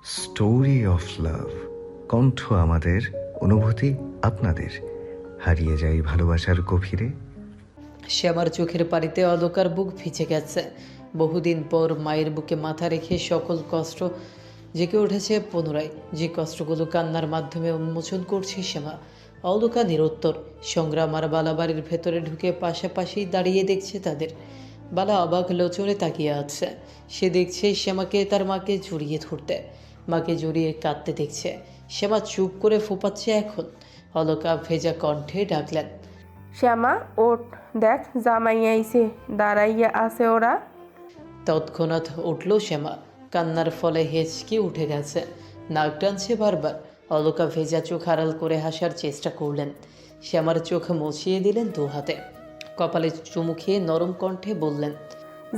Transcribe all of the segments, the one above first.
Story of love. কণ্ঠ আমাদের, অনুভূতি আপনাদের। হারিয়ে যাই ভালোবাসার গভীরে। শ্যামার চোখের পানিতে অন্ধকার বুক ভিজে গেছে। বহুদিন পর মায়ের বুকে মাথা রেখে সকল কষ্ট জেগে উঠেছে পুনরায়। যে কষ্টগুলো কান্নার মাধ্যমে উন্মোচন করছে শ্যামা। অন্ধকার নিরুত্তর। সংগ্রাম আর বালা বাড়ির ভেতরে ঢুকে পাশাপাশি দাঁড়িয়ে দেখছে তাদের। বালা অবাক লোচনে তাকিয়ে আছে। সে দেখছে শ্যামাকে তার মাকে জড়িয়ে ধরতে, মাকে জড়িয়ে কাঁদতে দেখছে। শ্যামা চুপ করে ফোপাচ্ছে এখন। অলকা ভেজা কণ্ঠে ডাকলেন, শ্যামা ওঠ, দেখ জামাই আইছে, দাঁড়াইয়া আছে ওরা। তৎক্ষণাৎ উঠল শ্যামা। কান্নার ফলে হেঁচকি উঠে গেছে, নাক টানছে বারবার। অলকা ভেজা চোখ আড়াল করে হাসার চেষ্টা করলেন। শ্যামার চোখ মুছিয়ে দিলেন দু হাতে। কপালে চুমু খেয়ে নরম কণ্ঠে বললেন,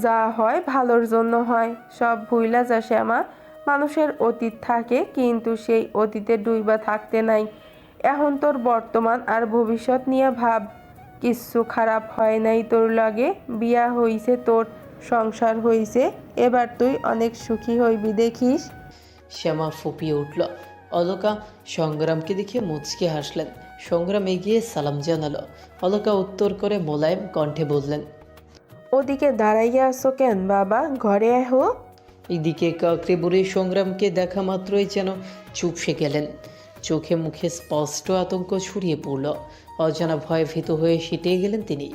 যা হয় ভালোর জন্য হয়, সব ভুইলা যা শ্যামা। মানুষের অতীত থাকে, কিন্তু সেই অতীতে ডুইবা থাকতে নাই। এখন তোর বর্তমান আর ভবিষ্যৎ নিয়ে ভাব। কিচ্ছু খারাপ হয় নাই তোর লগে, বিয়া হইছে তোর, সংসার হইছে, এবার তুই অনেক সুখী হইবি দেখিস। শ্যামা ফুপিয়ে উঠল। অলকা সংগ্রামকে দেখে মুচকে হাসলেন। সংগ্রাম এগিয়ে সালাম জানালো। অলকা উত্তর করে মোলায়েম কণ্ঠে বললেন, ওদিকে দাঁড়াইয়া আছো কেন বাবা, ঘরে আহো। এদিকে কাকড়ে বুড়ি সংগ্রামকে দেখা মাত্রই যেন চুপসে গেলেন। চোখে মুখে স্পষ্ট আতঙ্ক ছড়িয়ে পড়ল। অজানা ভয়ে ভীত হয়ে সিটে গেলেন তিনি।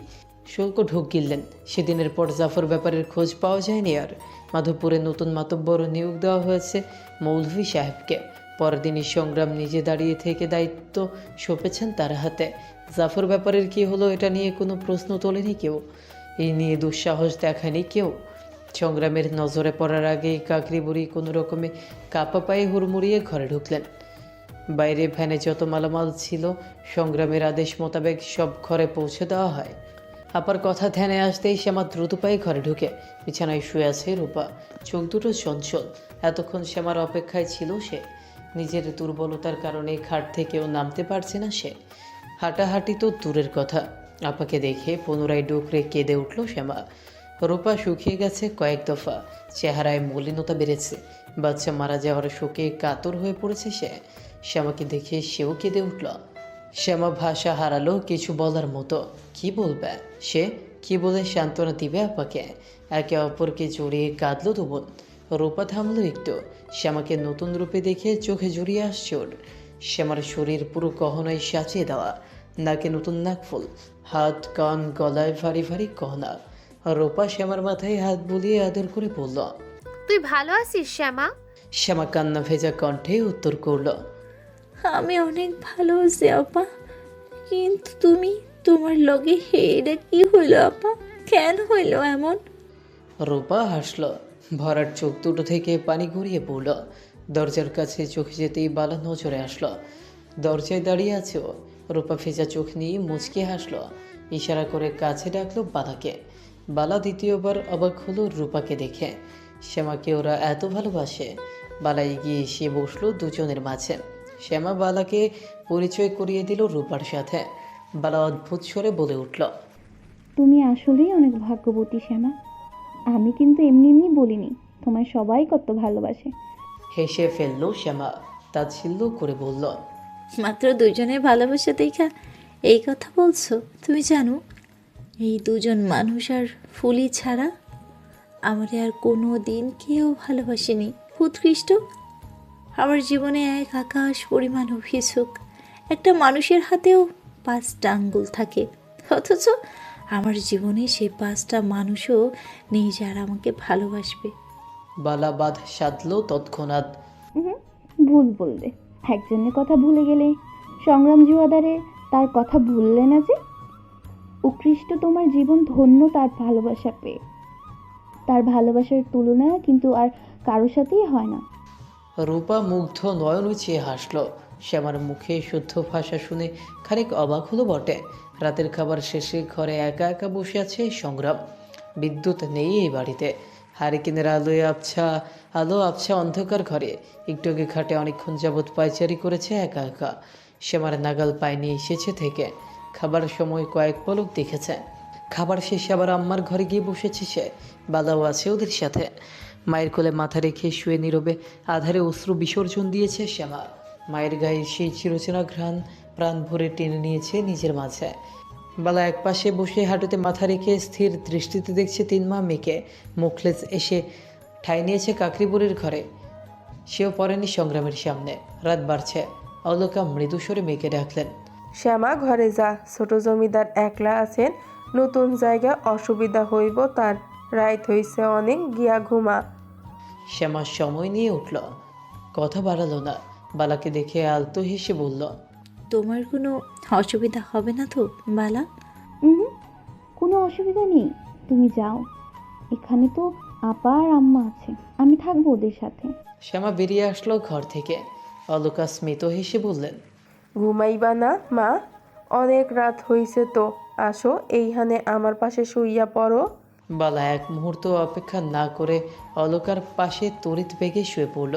শুল্ক ঢোক গিললেন। সেদিনের পর জাফর ব্যাপারের খোঁজ পাওয়া যায়নি আর। মাধবপুরে নতুন মাতব্বর নিয়োগ দেওয়া হয়েছে মৌলভী সাহেবকে। পরদিনই সংগ্রাম নিজে দাঁড়িয়ে থেকে দায়িত্ব সঁপেছেন তার হাতে। জাফর ব্যাপারের কী হলো এটা নিয়ে কোনো প্রশ্ন তোলেনি কেউ। এই নিয়ে দুঃসাহস দেখায়নি কেউ। সংগ্রামের নজরে পড়ার আগেই কাকরি বুড়ি কোনো রকমে কাপা পায়ে হুড়মুড়িয়ে ঘরে ঢুকলেন। বাইরে ভ্যানে যত মালামাল ছিল সংগ্রামের আদেশ মোতাবেক সব ঘরে পৌঁছে দেওয়া হয়। আপার কথা ধ্যানে আসতেই শ্যামা দ্রুত পায়ে ঘরে ঢুকে বিছানায় শুয়ে আছে রূপা। চোখ দুটো চঞ্চল। এতক্ষণ শ্যামার অপেক্ষায় ছিল সে। নিজের দুর্বলতার কারণে খাট থেকেও নামতে পারছে না সে। হাঁটাহাঁটি তো দূরের কথা, আপাকে দেখে পুনরায় ডুকরে কেঁদে উঠল শ্যামা। রূপা শুকিয়ে গেছে কয়েক দফা, চেহারায় মলিনতা বেড়েছে। বাচ্চা মারা যাওয়ার শোকে কাতর হয়ে পড়েছে সে। শ্যামাকে দেখে সেও কেঁদে উঠল। শ্যামা ভাষা হারালো কিছু বলার মতো। কি বলবে সে? কি বলে সান্ত্বনা দিবে আপাকে? একে অপরকে জড়িয়ে কাঁদলো দুবোন। রূপা থামলো একটু। শ্যামাকে নতুন রূপে দেখে চোখে জড়িয়ে আসছে ওর। শ্যামার শরীর পুরো গহনায় সাজিয়ে দেওয়া। নাকে নতুন নাকফুল, হাত কান গলায় ভারী ভারী গহনা। রূপা শ্যামার মাথায় হাত বুলিয়ে আদর করে বলল, তুই ভালো আছিস শ্যামা? শ্যামা কান্না ভেজা কণ্ঠে উত্তর করল, আমি অনেক ভালো আছি আপা, কিন্তু তোমার লগে এটা কি হইল আপা? কেন হইল এমন? রূপা হাসল। ভরার চোখ দুটো থেকে পানি গড়িয়ে পড়ল। দরজার কাছে চোখ যেতেই বালা নজরে আসলো। দরজায় দাঁড়িয়ে আছে ও। রূপা ভেজা চোখ নিয়ে মুচকে হাসলো। ইশারা করে কাছে ডাকলো বালাকে। বালা দ্বিতীয়বার অবাক হলো রূপাকে দেখে। শ্যামাকে ওরা এত ভালোবাসে। বালা এগিয়ে এসে বসলো দুজনের মাঝে। শ্যামা বালাকে পরিচয় করিয়ে দিল রূপার সাথে। বালা অদ্ভুত স্বরে বলে উঠল, তুমি আসলেই অনেক ভাগ্যবতী শ্যামা। আমি কিন্তু এমনি এমনি বলিনি, তোমায় সবাই কত ভালোবাসে। হেসে ফেললো শ্যামা। তাচ্ছিল্য করে বলল, মাত্র দুজনের ভালোবাসা দেখা এই কথা বলছো? তুমি জানো এই দুজন মানুষ আর ফুলি ছাড়া আমারে আর কোনো দিন কেউ ভালোবাসেনি। উৎকৃষ্ট আমার জীবনে এক আকাশ পরিমাণ অভিযোগ। একটা মানুষের হাতেও 5টা আঙ্গুল থাকে, অথচ আমার জীবনে সেই 5টা মানুষও নেই যারা আমাকে ভালোবাসবে। বালা বাঁধ সাধলো তৎক্ষণাৎ। ভুল বললে, একজনের কথা ভুলে গেলে সংগ্রাম জুয়াদারে তার কথা ভুললে না যে? উৎকৃষ্ট তোমার জীবন ধন্য তার ভালোবাসা পেয়ে। তার ভালোবাসার তুলনা কিন্তু আর কারোর সাথেই হয় না। রূপা মুগ্ধ নয়ন চেয়ে হাসলো। শ্যামার মুখে শুদ্ধ ভাষা শুনে খানিক অবাক হলো বটে। রাতের খাবার শেষে ঘরে একা একা বসে আছে সংগ্রাম। বিদ্যুৎ নেই এই বাড়িতে। হারিকেনের আলো আবছা অন্ধকার ঘরে। একটু আগে খাটে অনেকক্ষণ যাবৎ পায়চারি করেছে একা একা। শ্যামার নাগাল পায়নি এসেছে থেকে। খাবার সময় কয়েক পলক দেখেছে। খাবার শেষে আবার আম্মার ঘরে গিয়ে বসেছে সে। বালাও আছে ওদের সাথে। মায়ের কোলে মাথা রেখে শুয়ে নীরবে আধারে অশ্রু বিসর্জন দিয়েছে শ্যামা। মায়ের গায়ে সেই চিরচেনা ঘ্রাণ প্রাণ ভরে টেনে নিয়েছে নিজের মাঝে। বালা একপাশে বসে হাঁটুতে মাথা রেখে স্থির দৃষ্টিতে দেখছে 3 মা মেয়েকে। মুখলেস এসে ঠাঁই নিয়েছে কাকরিবুড়ির ঘরে। সেও পড়েনি সংগ্রামের সামনে। রাত বাড়ছে। অলকা মৃদু স্বরে মেয়েকে ডাকলেন। শ্যামা ঘরে যা, ছোট জমিদার একলা আছেন, নতুন জায়গা অসুবিধা হইব তার, রাইত হইছে অনেক, গিয়া ঘুমা। শ্যামা সময় নিয়ে উঠল, কথা বাড়ালো না। বালাকে দেখে আলতো হেসে বলল, তোমার কোনো অসুবিধা হবে না তো বালা? হুম, কোনো অসুবিধা নেই, তুমি যাও। এখানে তো আপা আর আম্মা আছে, আমি থাকবো ওদের সাথে। শ্যামা বেরিয়ে আসলো ঘর থেকে। অলকা স্মিত হেসে বললেন, ঘুমাইবা না মা? অনেক রাত হইছে তো, আসো এইখানে আমার পাশে শুইয়া পড়ো। বালা এক মুহূর্ত অপেক্ষা না করে অলকার পাশে তড়িৎ বেগে শুয়ে পড়ল।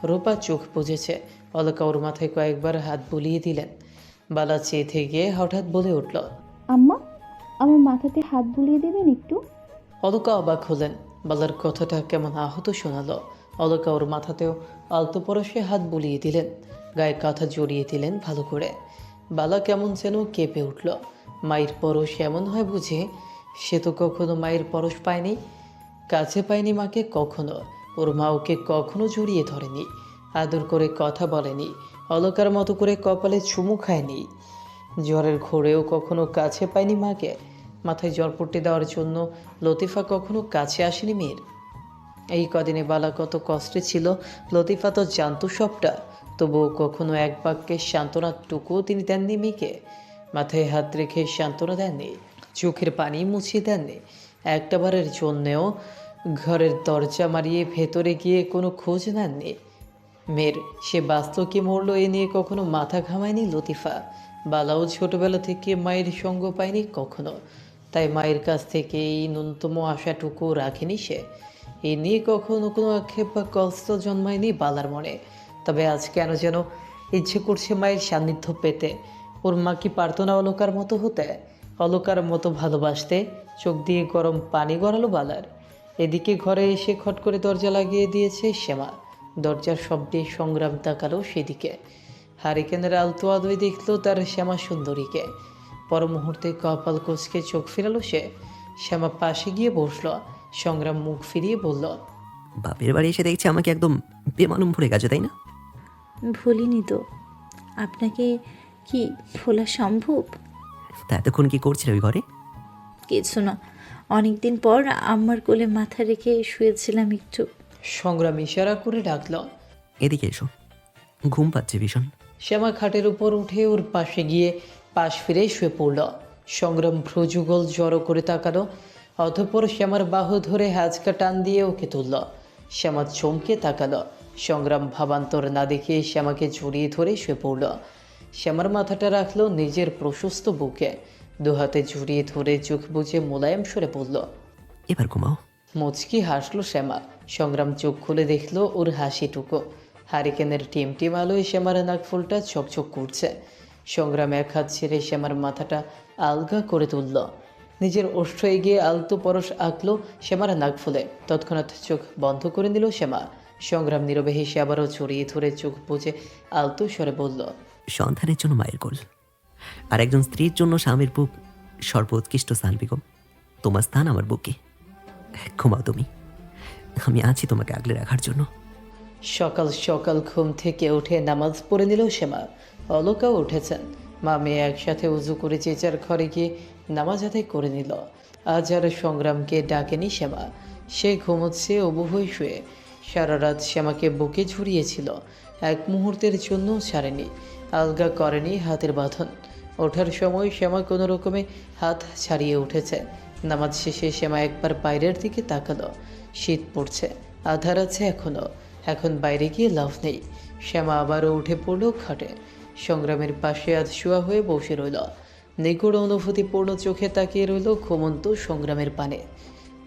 রূপা চোখ বুজেছে। অলকা ওর মাথায় কয়েকবার হাত বুলিয়ে দিলেন। বালা চেয়ে থেকে হঠাৎ বলে উঠল, আম্মা, আমার মাথাতে হাত বুলিয়ে দেবেন একটু? অলকা অবাক হলেন। বালার কথাটা কেমন আহত শোনালো। অলকা ওর মাথাতেও আলতো পরশে হাত বুলিয়ে দিলেন, গায়ে কাঁথা জড়িয়ে দিলেন ভালো করে। বালা কেমন যেন কেঁপে উঠল। মায়ের পরশ এমন হয় বুঝে? সে তো কখনো মায়ের পরশ পায়নি, কাছে পায়নি মাকে কখনো। ওর মা ওকে কখনো জড়িয়ে ধরেনি, আদর করে কথা বলেনি, অলকার মতো করে কপালে চুমু খায়নি। জ্বরের ঘোরেও কখনো কাছে পায়নি মাকে। মাথায় জলপট্টি দেওয়ার জন্য লতিফা কখনো কাছে আসেনি মেয়ের। এই কদিনে বালা কত কষ্টে ছিল লতিফা তো জানতো সবটা, তবুও কখনো এক বাক্যে সান্ত্বনাটুকুও তিনি দেননি মেয়েকে। মাথায় হাত রেখে সান্ত্বনা দেননি, চোখের পানি মুছিয়ে দেননি। একটাবারের জন্যেও ঘরের দরজা মারিয়ে ভেতরে গিয়ে কোনো খোঁজ নেননি মেয়ের। সে বাঁচল কি মরল এ নিয়ে কখনো মাথা ঘামায়নি লতিফা। বালাও ছোটবেলা থেকে মায়ের সঙ্গ পায়নি কখনো, তাই মায়ের কাছ থেকে এই ন্যূনতম আশাটুকু রাখেনি সে। এ নিয়ে কখনো কোনো আক্ষেপ বা কষ্ট জন্মায়নি বালার মনে। তবে আজ কেন যেন ইচ্ছে করছে মায়ের সান্নিধ্য পেতে। ওর মা কি পারতো না অলকার মতো হতে, অলকার মতো ভালোবাসতে? চোখ দিয়ে গরম পানি গড়ালো বালার। এদিকে ঘরে এসে খট করে দরজা লাগিয়ে দিয়েছে শ্যামা। দরজার শব্দে সংগ্রাম তাকালো সেদিকে। হারিকেনের আলতো আদোয় দেখলো তার শ্যামা সুন্দরীকে। পর মুহূর্তে কপাল কুঁচকে চোখ ফিরালো সে। শ্যামা পাশে গিয়ে বসলো। সংগ্রাম মুখ ফিরিয়ে বলল, বাপের বাড়ি এসে দেখছি আমাকে একদম বেমালুম ভরে গেছে, তাই না? ভুলিনি তো। আপনাকে কি ভোলা সম্ভব? তা এতক্ষণ কি করছিল ওই ঘরে? কিছু না, অনেকদিন পর আম্মার কোলে মাথা রেখে শুয়েছিলাম একটু। সংগ্রাম ইশারা করে ডাকল। এদিকে এসো, ঘুম পাচ্ছে ভীষণ। শ্যামা খাটের উপর উঠে ওর পাশে গিয়ে পাশ ফিরে শুয়ে পড়ল। সংগ্রাম ভ্রুযুগল জড়ো করে তাকালো। অতঃপর শ্যামার বাহু ধরে হ্যাঁচকা টান দিয়ে ওকে তুলল। শ্যামা চমকে তাকালো। সংগ্রাম ভাবান্তর না দেখে শ্যামাকে জড়িয়ে ধরে শুয়ে পড়ল। শ্যামার মাথাটা রাখলো নিজের প্রশস্ত বুকে। দুহাতে জড়িয়ে ধরে চোখ বুজে মোলায়েম সরে পড়ল। এবার ঘুমাও। মুচকি হাসলো শ্যামা। সংগ্রাম চোখ খুলে দেখলো ওর হাসিটুকু। হারিকেনের টিম আলোয় শ্যামার নাকফুলটা চকচক করছে। সংগ্রাম এক হাত ছেড়ে শ্যামার মাথাটা আলগা করে তুলল। নিজের ওষ্ঠ এগিয়ে আলতো পরশ আঁকলো শ্যামার নাকফুলে। তৎক্ষণাৎ চোখ বন্ধ করে নিল শ্যামা। সংগ্রাম নীরবে হেসে আবারও জড়িয়ে ধরে চোখ বুজে আলতো স্বরে বলল, সন্তানের জন্য মায়ের কোল, আর একজন স্ত্রীর জন্য স্বামীর বুক সর্বোৎকৃষ্ট স্থান বেগম। তোমার স্থান আমার বুকে। ঘুমাও তুমি, আমি আছি তোমাকে আগলে রাখার জন্য। সকাল সকাল ঘুম থেকে উঠে নামাজ পড়ে নিল শ্যামা। অলকাও উঠেছেন। মা মেয়ে একসাথে উজু করে যে যার ঘরে গিয়ে নামাজ আদায় করে নিল। আজ আর সংগ্রামকে ডাকেনি শ্যামা। সে ঘুমোচ্ছে অবু হয়ে শুয়ে। সারা রাত শ্যামাকে বুকে ঝুরিয়েছিল, এক মুহূর্তের জন্য ছাড়েনি, আলগা করেনি হাতের বাঁধন। ওঠার সময় শ্যামা কোনো রকমে হাত ছাড়িয়ে উঠেছে। নামাজ শেষে শ্যামা একবার বাইরের দিকে তাকালো। শীত পড়ছে, আধার আছে এখনো। এখন বাইরে গিয়ে লাভ নেই। শ্যামা আবারও উঠে পড়ল খাটে। সংগ্রামের পাশে আধ শোয়া হয়ে বসে রইল। নিগুড় অনুভূতিপূর্ণ চোখে তাকিয়ে রইল ঘুমন্ত সংগ্রামের পানে।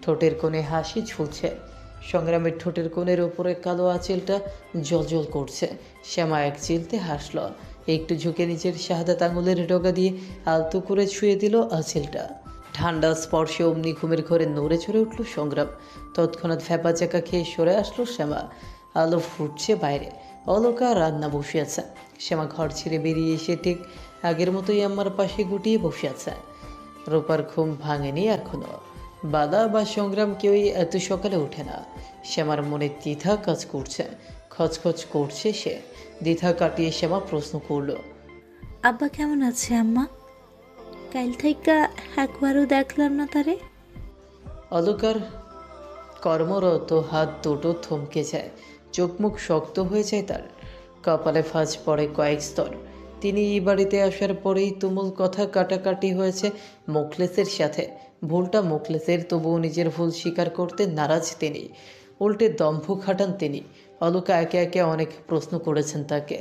ঠোঁটের কোণে হাসি ঝুলছে। সংগ্রামের ঠোঁটের কোণের ওপরে কালো আঁচলটা জ্বলজ্বল করছে। শ্যামা এক চিলতে হাসল। একটু ঝুঁকে নিজের শাহাদাত আঙুলের ডগা দিয়ে আলতো করে ছুঁয়ে দিল আঁচলটা। ঠান্ডা স্পর্শে অমনি ঘুমের ঘরে নড়ে চড়ে উঠল সংগ্রাম। তৎক্ষণাৎ ফ্যাপা চাকা খেয়ে সরে আসলো শ্যামা। আলো ফুটছে বাইরে, অলকা রান্না বসে আছে। শ্যামা ঘর ছেড়ে বেরিয়ে এসে ঠিক আগের মতোই আম্মার পাশে গুটিয়ে বসে আছে। রূপার ঘুম ভাঙেনি এখনো। বালা বা সংগ্রাম কেউই এত সকালে ওঠে না। শ্যামার মনে দ্বিধা কাজ করছে, খচখচ করছে সে। দ্বিধা কাটিয়ে শ্যামা প্রশ্ন করলো, আব্বা কেমন আছে আম্মা? কাল থেকে একবারও দেখলাম না তারে। অলকার কর্মরত হাত দুটো থমকে যায়, চোখ মুখ শক্ত হয়ে যায় তার, কপালে ফাঁজ পড়ে কয়েক স্তর। তিনি এই বাড়িতে আসার পরেই তুমুল কথা কাটাকাটি হয়েছে মোখলেসের সাথে। ভুলটা মোখলেসের, তবুও নিজের ভুল স্বীকার করতে নারাজ তিনি। উল্টে দম্ভ খাটান তিনি। অলকা একে একে অনেক প্রশ্ন করেছেন তাকে,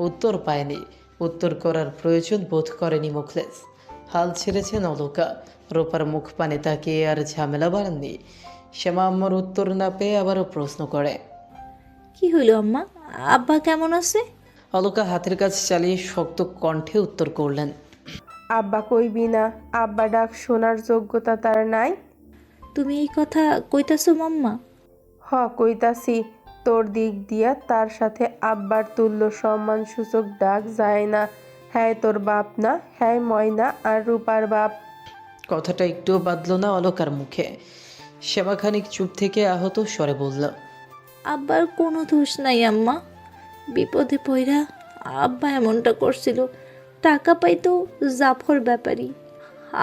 উত্তর পায়নি। উত্তর করার প্রয়োজন বোধ করেনি মোখলেস। হাল ছেড়েছেন অলকা। রূপার মুখ পানে তাকিয়ে আর ঝামেলা বাড়াননি। শ্যামা আম্মার উত্তর না পেয়ে আবারও প্রশ্ন করে, কি হইল আম্মা, আব্বা কেমন আছে? অলকা হাতের কাজ চালিয়ে শক্ত কণ্ঠে উত্তর করলেন, আব্বা কইবি না, আব্বা ডাক শোনার যোগ্যতা তার নাই। তুমি এই কথা কইতাছো মাম্মা? হ কইতাছি, তোর দিক দিয়া তার সাথে আব্বার তুল্য সম্মানসূচক ডাক যায় না। হ্যাঁ তোর বাপ না, হ্যাঁ ময়না আর রূপার বাপ। কথাটা একটুও বাদল না অলকার মুখে। শ্যামা খানিক চুপ থেকে আহত স্বরে বলল, আব্বার কোনো দোষ নাই আম্মা। বিপদে পইরা আব্বা এমনটা করছিল। টাকা পাইতো জাফর ব্যাপারী,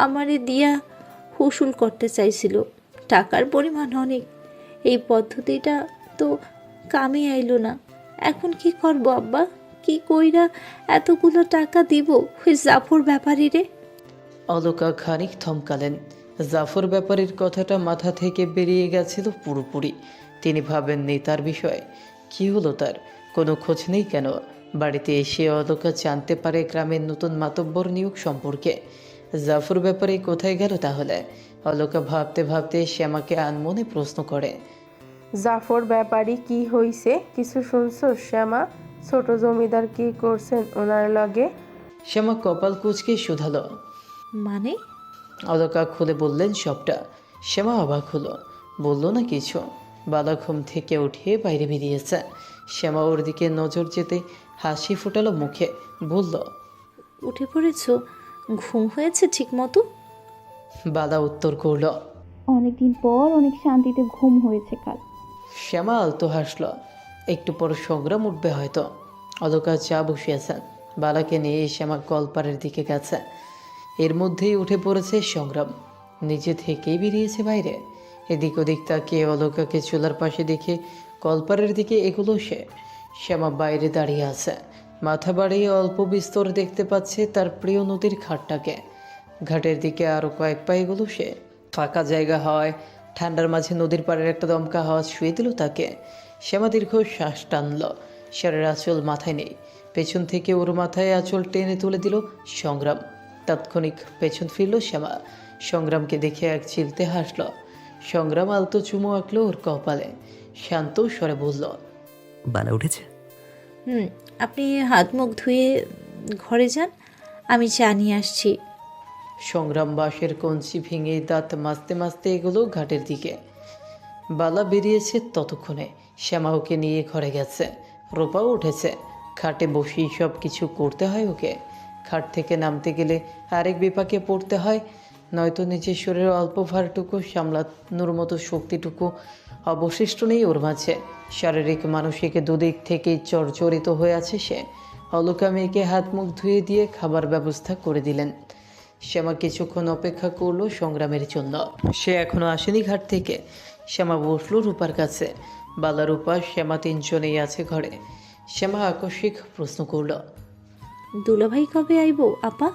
আমারে দিয়া হুসুল করতে চাইছিল। টাকার পরিমাণ অনেক। এই পদ্ধতিটা তো কামে আইলো না। এখন কি করব আব্বা? কি কইরা এতগুলো টাকা দিব ওই জাফর ব্যাপারী রে? অলকা খানিক থমকালেন। জাফর ব্যাপারীর কথাটা মাথা থেকে বেরিয়ে গেছিল পুরোপুরি। তিনি ভাবেননি তার বিষয়ে। কি হলো তার? কোনো খোঁজ নেই কেন? বাড়িতে এসে অলকা জানতে পারে গ্রামের নতুন মাতব্বর নিয়োগ সম্পর্কে। জাফর ব্যাপারী কোথায় গেল তাহলে? অলকা ভাবতে ভাবতে শ্যামাকে আনমনে প্রশ্ন করে, জাফর ব্যাপারী কি হইছে? কিছু শুনছো শ্যামা? ছোট জমিদার কি করছেন ওনার লগে? শ্যামা কপাল কুঁচকে শুধালো। মানে? অলকা খুলে বললেন সবটা। শ্যামা অবাক হলো, বলল না কিছু। বালা ঘুম থেকে উঠিয়ে বাইরে বেরিয়েছে। শ্যামা ওর দিকে নজর যেতে হাসি ফোটালো মুখে, বলল, উঠে পড়েছো? ঘুম হয়েছে ঠিক মতো? বালা উত্তর করল। অনেকদিন পর অনেক শান্তিতে ঘুম হয়েছে কাল। শ্যামা আলতো হাসল। একটু পর সংগ্রাম উঠবে হয়তো। অলকা চা বসিয়েছেন। বালাকে নিয়ে শ্যামা কলপারের দিকে গেছে। এর মধ্যেই উঠে পড়েছে সংগ্রাম। নিজে থেকেই বেরিয়েছে বাইরে। এদিক ওদিক তাকিয়ে অলকাকে চুলার পাশে দেখে কলপারের দিকে এগুলো সে। শ্যামা বাইরে দাঁড়িয়ে আছে। মাথা বাড়িয়ে অল্প বিস্তর দেখতে পাচ্ছে তার প্রিয় নদীর ঘাটটাকে। ঘাটের দিকে আরও কয়েক পা এগুলো সে। ফাঁকা জায়গা হয়, ঠান্ডার মাঝে নদীর পাড়ের একটা দমকা হাওয়া শুয়ে দিল তাকে। শ্যামা দীর্ঘ শ্বাস টানল। শাড়ির আঁচল মাথায় নেই। পেছন থেকে ওর মাথায় আঁচল টেনে তুলে দিল সংগ্রাম। তাৎক্ষণিক পেছন ফিরল শ্যামা। সংগ্রামকে দেখে এক চিলতে হাসল। সংগ্রাম আলতো চুমু আঁকলো ওর কপালে। শান্ত স্বরে বলল, বালা উঠেছে? আপনি হাত মুখ ধুয়ে ঘরে যান, আমি চা নিয়ে আসছি। সংগ্রাম বাঁশের কঞ্চি ভেঙে দাঁত মাজতে মাজতে এগুলো ঘাটের দিকে। বালা বেরিয়েছে ততক্ষণে। শ্যামা ওকে নিয়ে ঘরে গেছে। রূপাও উঠেছে। খাটে বসেই সব কিছু করতে হয় ওকে। খাট থেকে নামতে গেলে আরেক বিপাকে পড়তে হয়, নয়তো নিজের শরীরের অল্প ভারটুকু সামলানোর মতো শক্তিটুকু অবশিষ্ট নেই ওর মাঝে। শারীরিক মানসিক দুদিক থেকেই জর্জরিত হয়ে আছে সে। অলকা মেয়েকে হাত মুখ ধুয়ে দিয়ে খাবার ব্যবস্থা করে দিলেন। শ্যামা কিছুক্ষণ অপেক্ষা করলো সংগ্রামের জন্য। সে এখনো আসেনি ঘাট থেকে। শ্যামা বসলো রূপার কাছে। বালা, রূপা, শ্যামা তিনজনেই আছে ঘরে। শ্যামা আকস্মিক প্রশ্ন করল, দুলাভাই কবে আইবো আপা?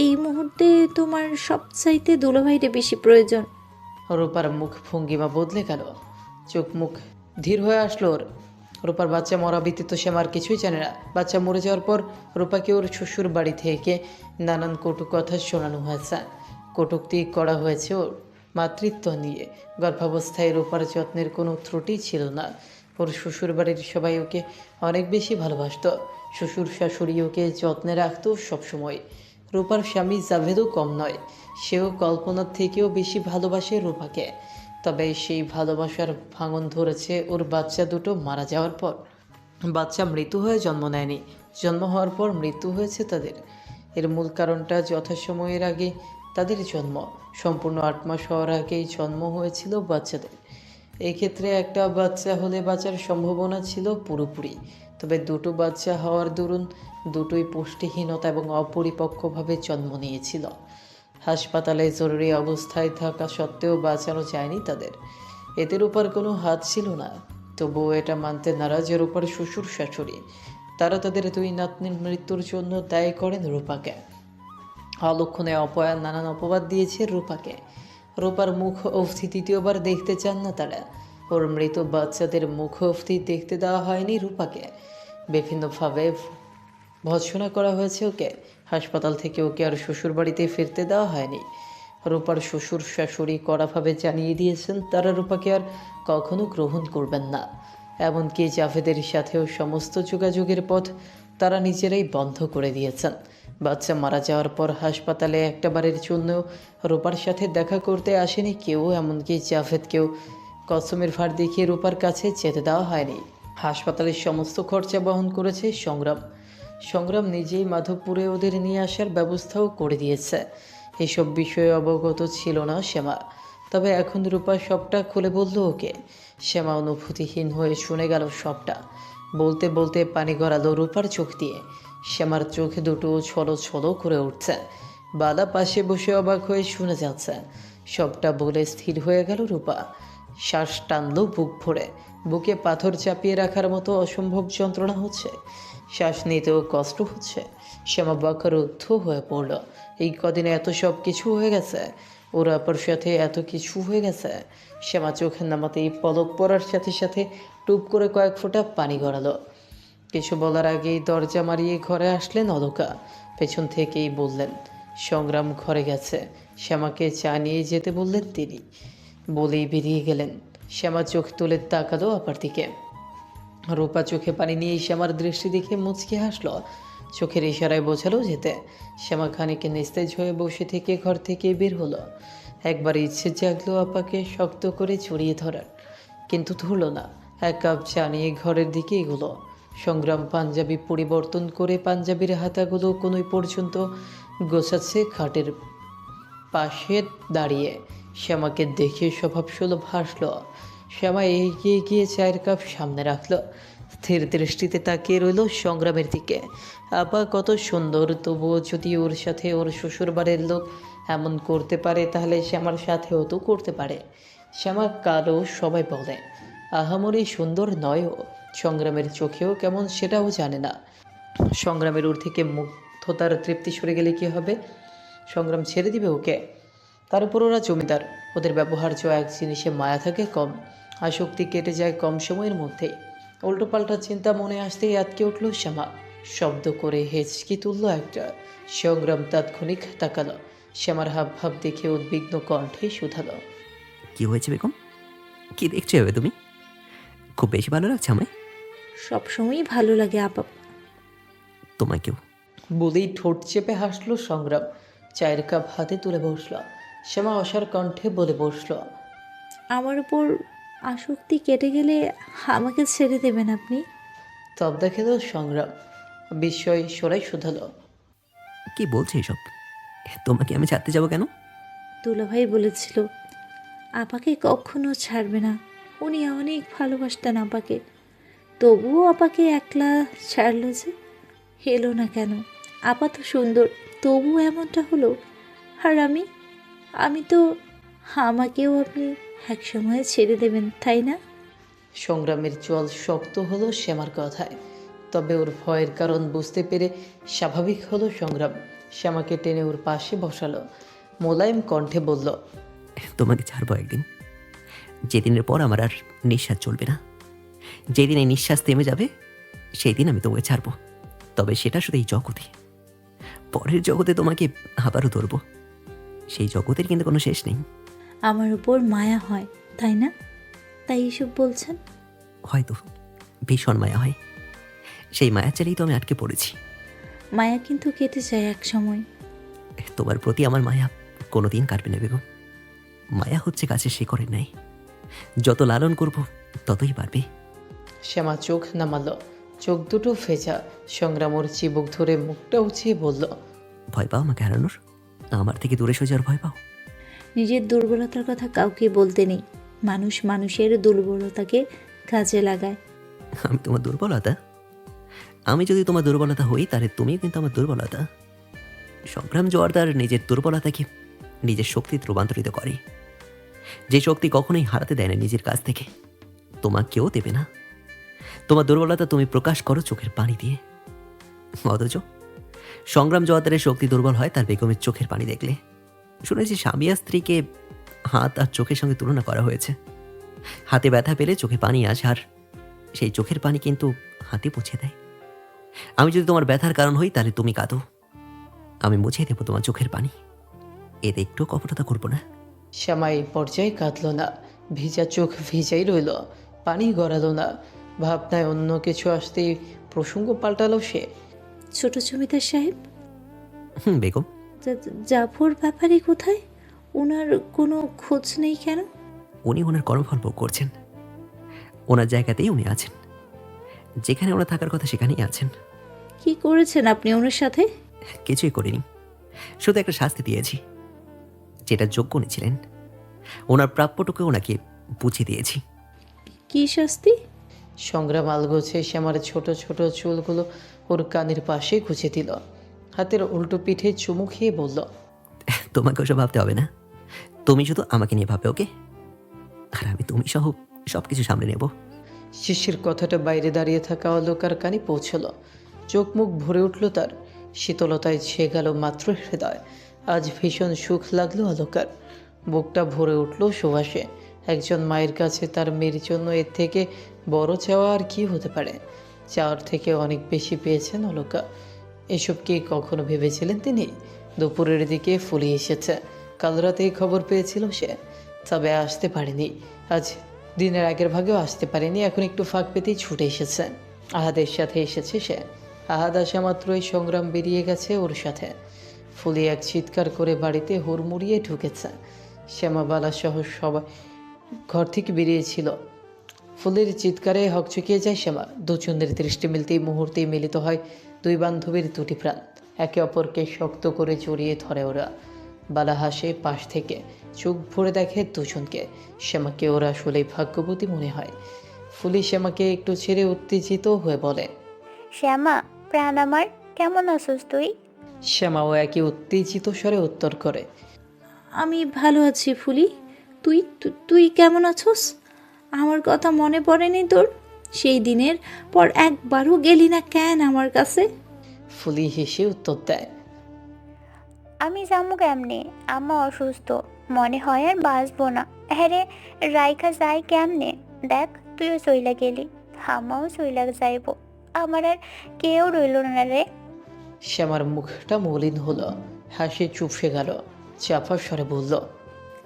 এই মুহূর্তে তোমার সবচাইতে দুলাভাইরে বেশি প্রয়োজন। রূপার মুখ ভঙ্গিমা বদলে গেল। চোখ মুখ ধীর হয়ে আসলো ওর। রূপার বাচ্চা মরা ব্যতীত শ্যামার কিছুই জানে না। বাচ্চা মরে যাওয়ার পর রূপাকে ওর শ্বশুর বাড়ি থেকে নানান কটু কথা শোনানো হয়েছে। কটূক্তি করা হয়েছে ওর মাতৃত্ব নিয়ে। গর্ভাবস্থায় রূপার যত্নের কোনো ত্রুটি ছিল না। ওর শ্বশুর বাড়ির সবাই ওকে অনেক বেশি ভালোবাসত। শ্বশুর শাশুড়ি ওকে যত্নে রাখতো সবসময়। রূপার স্বামী জাভেদও কম নয়, সেও কল্পনার থেকেও বেশি ভালোবাসে রূপাকে। তবে সেই ভালোবাসার ভাঙন ধরেছে ওর বাচ্চা দুটো মারা যাওয়ার পর। বাচ্চা মৃত্যু হয়ে জন্ম নেয়নি, জন্ম হওয়ার পর মৃত্যু হয়েছে তাদের। এর মূল কারণটা যথাসময়ের আগে তাদের জন্ম, সম্পূর্ণ 8 মাস হওয়ার আগেই জন্ম হয়েছিল বাচ্চাদের। এই ক্ষেত্রে একটা বাচ্চা হলে বাঁচার সম্ভাবনা ছিল পুরোপুরি, তবে দুটো বাচ্চা হওয়ার দরুন দুটোই পুষ্টিহীনতা এবং অপরিপক্কভাবে জন্ম নিয়েছিল। হাসপাতালে জরুরি অবস্থায় থাকা সত্ত্বেও বাঁচানো যায়নি তাদের। এদের উপর কোনো হাত ছিল না। তবুও এটা মানতে নারাজ রূপার শ্বশুর শাশুড়ি। তারা তাদের 2 নাতনির মৃত্যুর জন্য দায়ী করেন রূপাকে। অলক্ষণে অপয়া নানান অপবাদ দিয়েছে রূপাকে। রূপার মুখ অবধি দ্বিতীয়বার দেখতে চান না তারা। ওর মৃত বাচ্চাদের মুখ অবধি দেখতে দেওয়া হয়নি রূপাকে। বিভিন্নভাবে ভৎসনা করা হয়েছে ওকে। হাসপাতাল থেকে ওকে আর শ্বশুর বাড়িতে ফিরতে দেওয়া হয়নি। রূপার শ্বশুর শাশুড়ি কড়াভাবে জানিয়ে দিয়েছেন তারা রূপাকে আর কখনো গ্রহণ করবেন না। এমনকি জাভেদের সাথেও সমস্ত যোগাযোগের পথ তারা নিজেরাই বন্ধ করে দিয়েছেন। বাচ্চা মারা যাওয়ার পর হাসপাতালে একটাবারের জন্য রূপার সাথে দেখা করতে আসেনি কেউ, এমনকি জাভেদকেও কসমের ভার দেখিয়ে রূপার কাছে যেতে দেওয়া হয়নি। হাসপাতালের সমস্ত খরচা বহন করেছে সংগ্রাম। সংগ্রাম নিজেই মাধবপুরে ওদের নিয়ে আসার ব্যবস্থাও করে দিয়েছে। এসব বিষয়ে অবগত ছিল না শ্যামা, তবে এখন রূপা সবটা খুলে বলল ওকে। শ্যামা অনুভূতিহীন হয়ে শুনে গেল সবটা। বলতে বলতে পানি গড়ালো রূপার চোখ দিয়ে। শ্যামার চোখ দুটো ছলো ছলো করে উঠছে। বালা পাশে বসে অবাক হয়ে শুনে যাচ্ছে। সবটা বলে স্থির হয়ে গেল রূপা। শ্বাস টানলো বুক ভরে। বুকে পাথর চাপিয়ে রাখার মতো অসম্ভব যন্ত্রণা হচ্ছে। শ্বাস নিতেও কষ্ট হচ্ছে। শ্যামা বাকরুদ্ধ হয়ে পড়ল। এই কদিনে এত সব কিছু হয়ে গেছে, ওর আপার সাথে এত কিছু হয়ে গেছে। শ্যামা চোখে নামাতেই পলক পড়ার সাথে সাথে টুপ করে কয়েক ফোঁটা পানি গড়ালো। কিছু বলার আগেই দরজা মারিয়ে ঘরে আসলেন অলকা। পেছন থেকেই বললেন, সংগ্রাম ঘরে গেছে, শ্যামাকে চা নিয়ে যেতে বললেন তিনি। বলেই বেরিয়ে গেলেন। শ্যামা চোখ তুলে তাকালো আপার দিকে। রূপা চোখে পানি নিয়ে শ্যামার দৃষ্টি দেখে মুচকি হাসল। চোখের ইশারায় বোঝালো যেতে। শ্যামা খানিকে নিস্তেজ হয়ে বসে থেকে ঘর থেকে বের হলো। একবার ইচ্ছে জাগলো আপাকে শক্ত করে জড়িয়ে ধরার, কিন্তু ধরল না। 1 কাপ চা নিয়ে ঘরের দিকে এগোলো। সংগ্রাম পাঞ্জাবি পরিবর্তন করে পাঞ্জাবির হাতাগুলো কোনোই পর্যন্ত গোছাচ্ছে খাটের পাশে দাঁড়িয়ে। শ্যামাকে দেখে স্বভাবসুলভ হাসল। শ্যামা এগিয়ে গিয়ে 4 কাপ সামনে রাখলো। স্থির দৃষ্টিতে তাকিয়ে রইল সংগ্রামের দিকে। আপা কত সুন্দর, তবুও যদি ওর সাথে ওর শ্বশুরবাড়ির লোক এমন করতে পারে, তাহলে শ্যামার সাথেও তো করতে পারে। শ্যামা কালো, সবাই বলে। আহামরি সুন্দর নয়ও। সংগ্রামের চোখেও কেমন সেটাও জানে না। সংগ্রামের ওর থেকে মুগ্ধতার তৃপ্তি সরে গেলে কী হবে? সংগ্রাম ছেড়ে দিবে ওকে? তার উপর ওরা জমিদার, ওদের ব্যবহার্য এক জিনিসে মায়া থাকে কম, আসক্তি কেটে যায় কম সময়ের মধ্যেই। উল্টোপাল্টা চিন্তা মনে আসতেই আটকে উঠল শ্যামা। শব্দ করে হেঁচকি তুলল একটা। সংগ্রাম তাৎক্ষণিক তাকালো। শ্যামার হাব ভাব দেখে উদ্বিগ্ন কণ্ঠে শুধালো, কি হয়েছে বেগম? কি দেখছো এভাবে তুমি? খুব বেশি ভালো লাগছে আমায়? সবসময়ই ভালো লাগে আপা। তোমাকেও। বলেই ঠোঁট চেপে হাসলো সংগ্রাম। 4 কাপ হাতে তুলে বসল। শ্যামা অসার কণ্ঠে বলে বসল, আমার উপর আসক্তি কেটে গেলে আমাকে ছেড়ে দেবেন আপনি? তবদা খেল সংগ্রাম। বিস্ময় সরাই শুধালো, কি বলছে এসব? তোমাকে আমি ছাড়তে যাবো কেন? দুলাভাই বলেছিল আপাকে কখনো ছাড়বে না। উনি অনেক ভালোবাসতেন আপাকে, তবুও আপাকে একলা ছাড়লো যে। এলো না কেন? আপা তো সুন্দর, তবুও এমনটা হলো। আর আমি তো, আমাকেও আপনি এক সময় ছেড়ে দেবেন, তাই না? সংগ্রামের চল শক্ত হলো শ্যামার কথায়। তবে ওর ভয়ের কারণ বুঝতে পেরে স্বাভাবিক হলো সংগ্রাম। শ্যামাকে টেনে ওর পাশে বসালো। মোলায়েম কণ্ঠে বলল, তোমাকে ছাড়বো একদিন, যেদিনের পর আমার আর নিঃশ্বাস চলবে না। যেদিন এই নিঃশ্বাস থেমে যাবে, সেই দিন আমি তোমাকে ছাড়বো। তবে সেটা শুধু এই জগতে। পরের জগতে তোমাকে আবারও ধরবো। সেই জগতের কিন্তু কোনো শেষ নেই। আমার উপর মায়া হয়, তাই না? তাই এসব বলছেন? হয়তো ভীষণ মায়া হয়। সেই মায়া চালেই তো আমি আটকে পড়েছি। মায়া কিন্তু কেটে যায় এক সময়। তোমার প্রতি আমার মায়া কোনোদিন কাটবে না বেগম। মায়া হচ্ছে গাছের শিকড়ের ন্যায়, যত লালন করব ততই পারবে। শ্যামা চোখ নামালো, চোখ দুটো ভেজা। সংগ্রাম ওর চিবুক ধরে মুখটা উঁচিয়ে বলল, ভয় পাও আমাকে হারানোর? আমার থেকে দূরে সরে যাওয়ার ভয় পাও? নিজের দুর্বলতার কথা কাউকে বলতে নেই। মানুষ মানুষের দুর্বলতাকে কাজে লাগায়। আমি তোমার দুর্বলতা? আমি যদি তোমার দুর্বলতা হই তাহলে তুমিও কিন্তু আমার দুর্বলতা। সংগ্রাম জোয়ারদার নিজের দুর্বলতাকে নিজের শক্তিতে রূপান্তরিত করে, যে শক্তি কখনোই হারাতে দেয় না নিজের কাছ থেকে। তোমাকেও দেবে না। তোমার দুর্বলতা তুমি প্রকাশ করো চোখের পানি দিয়ে, অথচ সংগ্রাম জোয়ারদারের শক্তি দুর্বল হয় তার বেগমের চোখের পানি দেখলে। শুনেছি স্বামী আর স্ত্রীকে হাত আর চোখের সঙ্গে তুলনা করা হয়েছে। হাতে ব্যথা পেলে চোখে পানি আসে, আর সেই চোখের পানি কিন্তু হাতে মুছে দেয়। আমি যদি তোমার ব্যথার কারণ হই তাহলে তুমি কাঁদো, আমি মুছে দেবো তোমার চোখের পানি। এতে একটু কপটতা করবো না। শ্যামা এই পর্যায়ে কাঁদল না, ভিজা চোখ ভিজাই রইল, পানি গড়ালো না। ভাবনায় অন্য কিছু আসতেই প্রসঙ্গ পাল্টালো সে। ছোট জমিদার সাহেব, বেগম, জাফর ব্যাপারী কোথায়? ওনার কোনো খোঁজ নেই কেন? উনি ওনার কর্মফল ভোগ করছেন। ওনার জায়গাতেই উনি আছেন, যেখানে ওনার থাকার কথা সেখানেই আছেন। কি করেছেন আপনি ওনার সাথে? কিছুই করিনি, শুধু একটা শাস্তি দিয়েছি, যেটা যোগ্য উনি ছিলেন। ওনার প্রাপ্যটুকু ওনাকে বুঝিয়ে দিয়েছি। কি শাস্তি? সংগ্রাম আলগোছে শ্যামার ছোট ছোট চুলগুলো ওর কানের পাশে গুছে দিল, হাতের উল্টো পিঠে চুমু খেয়ে বলল, তোমাকে ওসব ভাবতে হবে না, তুমি শুধু আমাকে নিয়ে ভাবে, ওকে? আর আমি তুমি সহ সবকিছু সামনে নেব। শিশির কথাটা বাইরে দাঁড়িয়ে থাকা অলোকার কানে পৌঁছল। চোখ মুখ ভরে উঠল তার, শীতলতায় ছেয়ে গেল মাত্র হৃদয়। আজ ভীষণ সুখ লাগলো অলোকার, বুকটা ভরে উঠল সুবাসে। একজন মায়ের কাছে তার মেয়ের জন্য এর থেকে বড় চাওয়া আর কি হতে পারে? চাওয়ার থেকে অনেক বেশি পেয়েছেন অলোকা। এসব কি কখনো ভেবেছিলেন তিনি? দুপুরের দিকে ফুলি এসেছে, কাল রাতেই খবর পেয়েছিল সে, তবে আসতে পারেনি। আজ দিনের আগের ভাগেও আসতে পারেনি, এখন একটু ফাঁক পেতেই ছুটে এসেছে। আহাদের সাথে এসেছে সে। আহাদ আসা মাত্রই সংগ্রাম বেরিয়ে গেছে ওর সাথে। ফুলি এক চিৎকার করে বাড়িতে হুড়মুড়িয়ে ঢুকেছে। শ্যামাবালা সহ সবাই ঘর থেকে বেরিয়েছিল। ফুলের চিৎকারে হকচকিয়ে যায় শ্যামা। দুজনের দৃষ্টি মিলতেই মুহূর্তেই মিলিত হয় দুই বান্ধবীর দুটি প্রাণ। একে অপরকে শক্ত করে জড়িয়ে ধরে ওরা। বালা হাসে পাশ থেকে, চোখ ভরে দেখে দুজনকে। শ্যামাকে ওরা আসলেই ভাগ্যবতী মনে হয়। ফুলি শ্যামাকে একটু ছেড়ে উত্তেজিত হয়ে বলে, শ্যামা প্রাণ আমার, কেমন আছিস তুই? শ্যামাও একই উত্তেজিত স্বরে উত্তর করে, আমি ভালো আছি ফুলি। তুই তুই কেমন আছোস? আমার কথা মনে পড়েনি তোর? সেই দিনের পর একবারও গেলি না কেন আমার কাছে? ফুলি হেসে উত্তর দেয়, আমি যাবো কেমনে, আম্মা অসুস্থ, মনে হয় আর বাঁচবো না। হ্যাঁ রে, রাইখা যাই কেমনে? দেখ তুইও চইলা গেলি, আম্মাও চইলা যাইব, আমার আর কেউ রইল না রে। শ্যামার মুখটা মলিন হলো, হাসি চুপসে গেল। চাপা স্বরে বলল,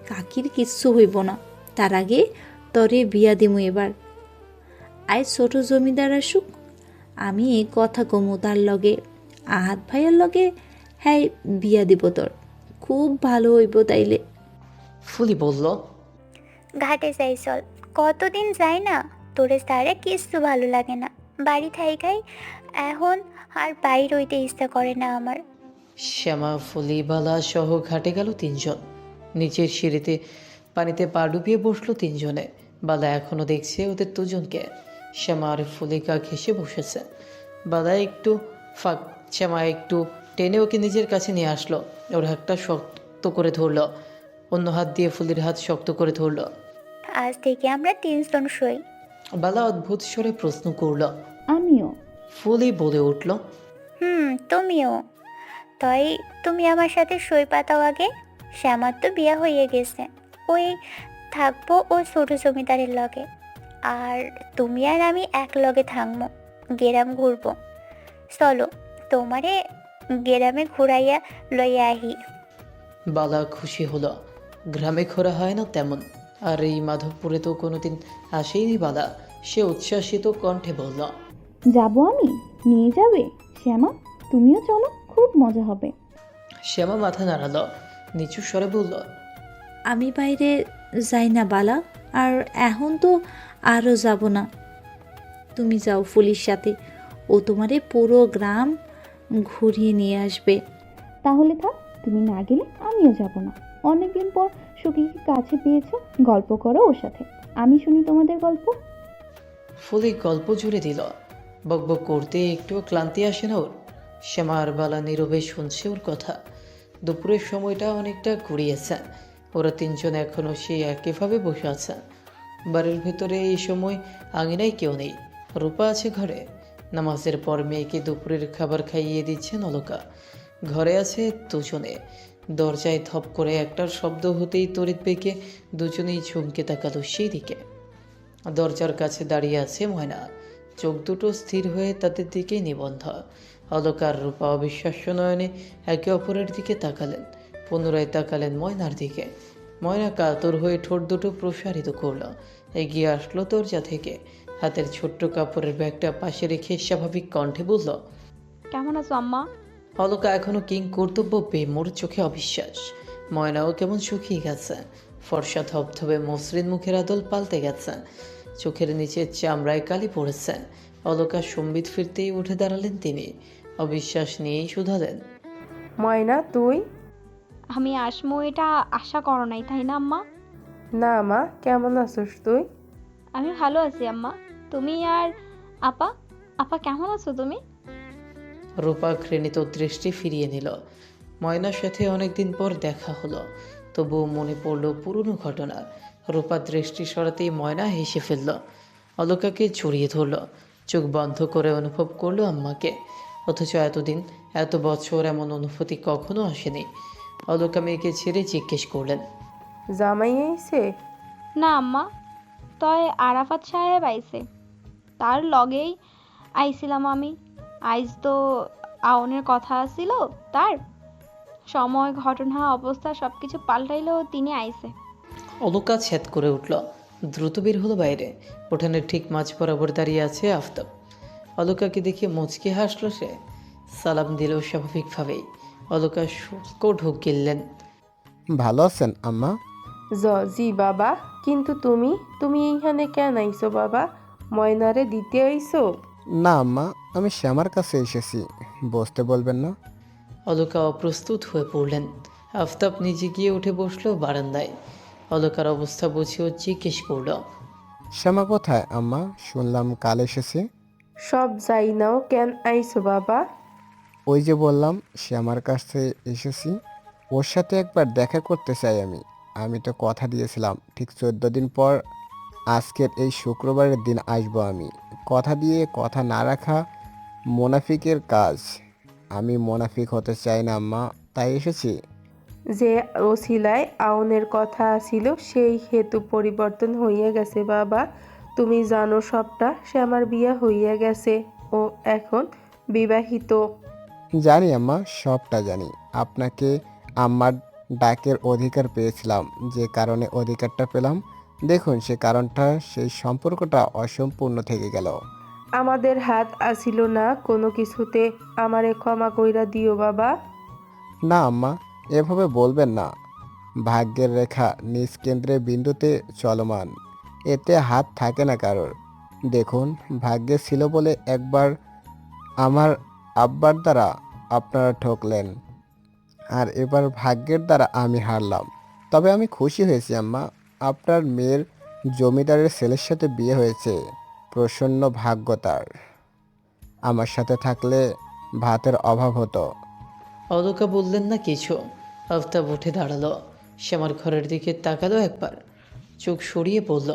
কাকির কিচ্ছু হইব না, তার আগে তরে বিয়া দিমু এবার। আয় ছোট জমিদার আসুক, আমি কথা কমু তার লগে, আহাত ভাইয়ের লগে। হ্যাঁ, বিয়া দিব তোর, খুব ভালো হইব তাইলে। ফুলি বলল, ঘাটে যাই চল, কতদিন যাই না, তোরে সারে কিচ্ছু ভালো লাগে না, বাড়ি থাইকাই এখন আর বাইর হইতে ইচ্ছা করে না আমার। শ্যামা ফুলি বালা সহ ঘাটে গেল তিনজন। নিচের সিঁড়িতে পানিতে পা ডুবিয়ে বসলো তিনজনে। বালা এখনো দেখছে ওদের দুজনকে। শ্যামা আর ফুলিকা ঘেসে বসেছে। বালা একটু ফাঁক, শ্যামা একটু টেনে ওকে নিজের কাছে নিয়ে আসলো। ওর হাতটা শক্ত করে ধরলো, অন্য হাত দিয়ে ফুলির হাত শক্ত করে ধরলো। আজ থেকে আমরা তিনজন সই। বালা অদ্ভুত স্বরে প্রশ্ন করলো। আমিও। ফুলি বলে উঠল, তুমিও। তাই তুমি আমার সাথে সই পাতাও আগে। শ্যামার তো বিয়া হয়ে গেছে, ওই থাকবো ও ছোট জমিদারের লগে, আর তুমি আর আমি এক লগে থাকবো, গেরাম ঘুরবো। চলো তোমারে গেরামে ঘুরাইয়া লইয়া আহি। বালা খুশি হলো। গ্রামে ঘোরা হয় না তেমন, আর এই মাধবপুরে তো কোনোদিন আসেইনি বালা। সে উচ্ছ্বাসিত কণ্ঠে বলল, যাব আমি, নিয়ে যাবে শ্যামা? তুমিও চলো, খুব মজা হবে। শ্যামা মাথা নাড়ালো, নিচু স্বরে বলল, আমি বাইরে যাই না বালা, আর এখন তো আরও যাব না। তুমি যাও ফুলির সাথে, ও তোমারে পুরো গ্রাম ঘুরিয়ে নিয়ে আসবে। তাহলে থাক, তুমি না গেলে আমিও যাব না। অনেকদিন পর সুখীকে কাছে পেয়েছো, গল্প করো ওর সাথে, আমি শুনি তোমাদের গল্প। ফুলি গল্প জুড়ে দিল। বকবক করতে একটুও ক্লান্তি আসে না ওর। শ্যামা আর বালা নীরবে শুনছে ওর কথা। দুপুরের সময়টা অনেকটা ঘুরিয়েছে। ওরা তিনজন এখনও সেই একইভাবে বসে আছে। বাড়ির ভেতরে এই সময় আঙিনায় কেউ নেই। রূপা আছে ঘরে। নামাজের পর মেয়েকে দুপুরের খাবার খাইয়ে দিচ্ছেন অলকা। ঘরে আছে দুজনে। দরজায় ধপ করে একটার শব্দ হতেই তড়িৎ পেকে দুজনেই ঝুমকে তাকালো সেই দিকে। দরজার কাছে দাঁড়িয়ে আছে ময়না। চোখ দুটো স্থির হয়ে তাদের দিকেই নিবন্ধ। অলকার রূপা অবিশ্বাস্য নয়নে একে অপরের দিকে তাকালেন। পুনরায় তাকালেন ময়নার দিকে। ময়না কাতর হয়ে ঠোঁট দুটো প্রসারিত করল। এগিয়ে আসলো দরজা থেকে। হাতের ছোট্ট কাপড়ের ব্যাগটা পাশে রেখে স্বাভাবিক কণ্ঠে বলল, কেমন আছো আম্মা? অলকা এখনো কিং কর্তব্য পেয়ে মোর চোখে অবিশ্বাস। ময়নাও কেমন শুকিয়ে গেছে। ফর্সা ধবধবে মসৃণ মুখের আদল পাল্টে গেছে। চোখের নিচে চামড়ায় কালি পড়েছে। অলকা সম্বিত ফিরতেই উঠে দাঁড়ালেন তিনি। অবিশ্বাস নিয়েই শুধালেন, ময়না তুই? আমি আসমো এটা আশা করো নাই, তাই না আম্মা? না মা, কেমন আছিস তুই? আমি ভালো আছি আম্মা। তুমি আর আপা, আপা কেমন আছো তুমি? রূপা ঘৃণিত দৃষ্টি ফিরিয়ে নিল। ময়নার সাথে অনেকদিন পর দেখা হলো, তবুও মনে পড়ল পুরনো ঘটনা। রূপা দৃষ্টি সরাতেই ময়না হেসে ফেলল। অলকাকে জড়িয়ে ধরল। চোখ বন্ধ করে অনুভব করলো আম্মাকে। অথচ এতদিন, এত বছর এমন অনুভূতি কখনো আসেনি। অলকা মেয়েকে ছেড়ে জিজ্ঞেস করলেন, জামাই আইছে? না আম্মা, তয় আরাফাত সাহেব আইছে, তার লগেই আইছিলাম আমি। আইজ তো আউনের কথা ছিল, তার সময় ঘটনা অবস্থা সবকিছু পাল্টাইলেও তিনি আইছে। অলকা ছ্যাদ করে উঠল। দ্রুত বের হলো বাইরে। উঠানের ঠিক মাঝ বরাবর দাঁড়িয়ে আছে আফতাব। অলকাকে দেখে মুচকে হাসল সে। সালাম দিল স্বাভাবিকভাবেই। অলকা শুষ্ক ঢোক গিললেন। ভালো আছেন আম্মা? জি বাবা, কিন্তু তুমি তুমি এইখানে কেন আইছো বাবা? ময়নারে দিতে আইছো? না আম্মা, আমি শ্যামার কাছে এসেছি, বসতে বলবেন না? অলকা অপ্রস্তুত হয়ে পড়লেন। আফতাব নিজে গিয়ে উঠে বসলো বারান্দায়। অলকার অবস্থা বুঝেও জিজ্ঞেস করল, শ্যামা কোথায় আম্মা? শুনলাম কাল এসেছে। সব যাই নাও, কেন আইছো বাবা? ওই যে বললাম শ্যামার কাছে এসেছি, ওর সাথে একবার দেখা করতে চাই আমি। আমি তো কথা দিয়েছিলাম ঠিক 14 দিন পর আজকের এই শুক্রবারের দিন আসবো আমি। কথা দিয়ে কথা না রাখা মোনাফিকের কাজ। আমি মোনাফিক হতে চাই না আম্মা, তাই এসেছি। যে ওসিলায় আউনের কথা ছিল সেই হেতু পরিবর্তন হইয়া গেছে বাবা। তুমি জানো সবটা, সে আমার বিয়ে হইয়া গেছে, ও এখন বিবাহিত। জানি আম্মা, সবটা জানি। আপনাকে আম্মার ডাকের অধিকার পেয়েছিলাম, যে কারণে অধিকারটা পেলাম, দেখুন সে কারণটা, সেই সম্পর্কটা অসম্পূর্ণ থেকে গেল। আমাদের হাত আসিল না কোনো কিছুতে, আমারে ক্ষমা কইরা দিও বাবা। না আম্মা, এভাবে বলবেন না। ভাগ্যের রেখা নিজ কেন্দ্রে বিন্দুতে চলমান, এতে হাত থাকে না কারোর। দেখুন, ভাগ্যে ছিল বলে একবার আমার আব্বার দ্বারা আপনারা ঠকলেন, আর এবার ভাগ্যের দ্বারা আমি হারলাম। তবে আমি খুশি হয়েছি আম্মা, আপনার মেয়ের জমিদারের ছেলের সাথে বিয়ে হয়েছে। প্রসন্ন ভাগ্য তার। আমার সাথে থাকলে ভাতের অভাব হতো। অলকা বললেন না কিছু। আফতাব উঠে দাঁড়ালো। শ্যামার ঘরের দিকে তাকালো একবার, চোখ সরিয়ে বলল,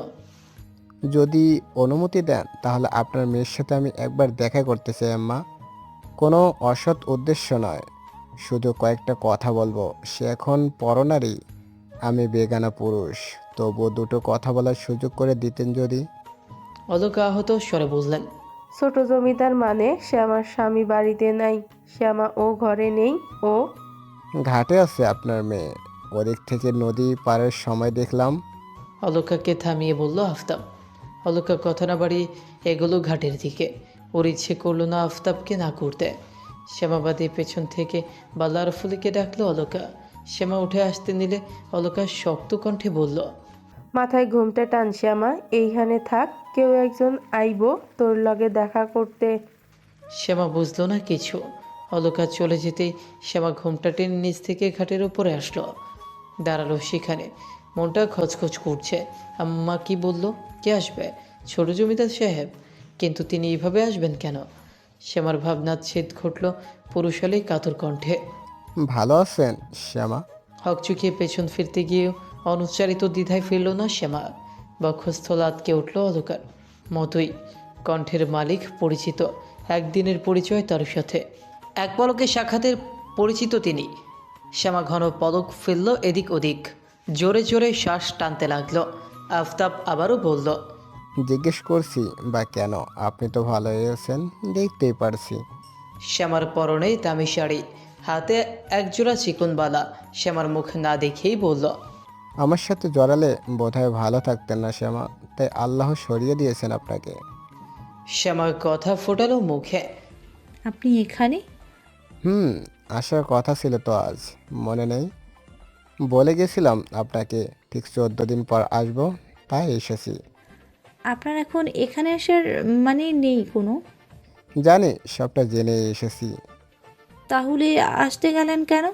যদি অনুমতি দেন তাহলে আপনার মেয়ের সাথে আমি একবার দেখা করতে চাই আম্মা। কোনো অসৎ উদ্দেশ্য নয়, শুধু কয়েকটা কথা বলবো। সে এখন পরনারী, আমি বেগানা পুরুষ, তবুও দুটো কথা বলার সুযোগ করে দিতেন যদি। অলকা আহত স্বরে বললেন, ছোট জমিদার মানে? শ্যামার স্বামী বাড়িতে নাই, শ্যামা ও ঘরে নেই, ও ঘাটে আছে আপনার মেয়ে, ওদিক থেকে নদী পারের সময় দেখলাম। অলকাকে থামিয়ে বলল আফতাব। অলকা কথা না বাড়িয়ে এগোলো ঘাটের দিকে। ওর ইচ্ছে করলো না আফতাবকে না করতে। শ্যামাবাদী পেছন থেকে বালার ফুলিকে ডাকলো অলকা। শ্যামা উঠে আসতে নিলে অলকা শক্ত কণ্ঠে বলল, মাথায় ঘুমটা টান শ্যামা, এইখানে থাক, কেউ একজন আইব তোর লগে দেখা করতে। শ্যামা বুঝলো না কিছু। অলকা চলে যেতেই শ্যামা ঘুমটা টেনে নিচ থেকে খাটের উপরে আসলো, দাঁড়ালো সেখানে। মনটা খচখচ করছে। আম্মা কি বলল? কে আসবে? ছোট জমিদার সাহেব? কিন্তু তিনি এইভাবে আসবেন কেন? শ্যামার ভাবনার ছেদ ঘটল পুরুষালী কাতর কণ্ঠে। ভালো আছেন শ্যামা? হকচকিয়ে পেছন ফিরতে গিয়েও অনুচ্চারিত দ্বিধায় ফিরল না শ্যামা। বক্ষস্থল আটকে উঠল অলকার। মতোই কণ্ঠের মালিক পরিচিত, একদিনের পরিচয় তার সাথে, এক পলকে সাক্ষাতের পরিচিত তিনি। শ্যামা ঘন পলক ফেলল এদিক ওদিক, জোরে জোরে শ্বাস টানতে লাগলো। আফতাব আবারও বলল, জিজ্ঞেস করছি বা কেন? আপনি তো ভালোই আছেন, দেখতেই পারছি। শ্যামার পরনে দামি শাড়ি, হাতে একজোড়া চিকনবালা। শ্যামার মুখ না দেখেই বলল, আমার সাথে জড়ালে বোধহয় ভালো থাকতেন না শ্যামা, তাই আল্লাহ সরিয়ে দিয়েছেন আপনাকে। শ্যামার কথা ফোটালো মুখে। আপনি এখানে? আসার কথা ছিল তো আজ, মনে নেই? বলে গেছিলাম আপনাকে ঠিক 14 দিন পর আসবো, তাই এসেছি। আপনার এখন এখানে আসার মানে নেই কোনো? জানি, সবটা জেনে এসেছি। তাহলে আসতে গেলেন কেন?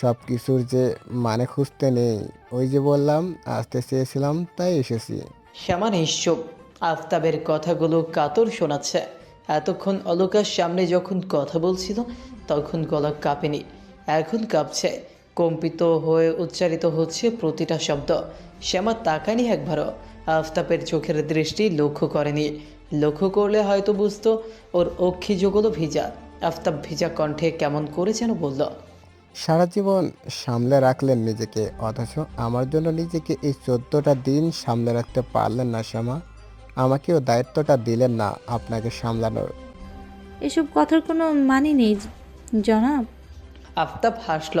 সব কিছুর যে মানে খুঁজতে নেই, ওই যে বললাম আসতে চেয়েছিলাম, তাই এসেছি। শ্যামা নিশ্চুপ। আফতাবের কথাগুলো কাতর শোনাচ্ছে। এতক্ষণ অলকার সামনে যখন কথা বলছিল তখন গলা কাঁপেনি, এখন কাঁপছে। কম্পিত হয়ে উচ্চারিত হচ্ছে প্রতিটা শব্দ। শ্যামা তাকায়নি একবারও, আফতাবের চোখের দৃষ্টি লক্ষ্য করেনি। লক্ষ্য করলে হয়তো বুঝতো ওর অক্ষি যুগলও ভিজা। আফতাব ভিজা কণ্ঠে কেমন করে যেন বলল, সারা জীবন সামলে রাখলেন নিজেকে, অথচ আমার জন্য নিজেকে এই 14টা দিন সামলে রাখতে পারলেন না শ্যামা। আমাকেও দায়িত্বটা দিলেন না আপনাকে সামলানোর। এসব কথার কোনো মানে নেই জনাব। আফতাব হাসল।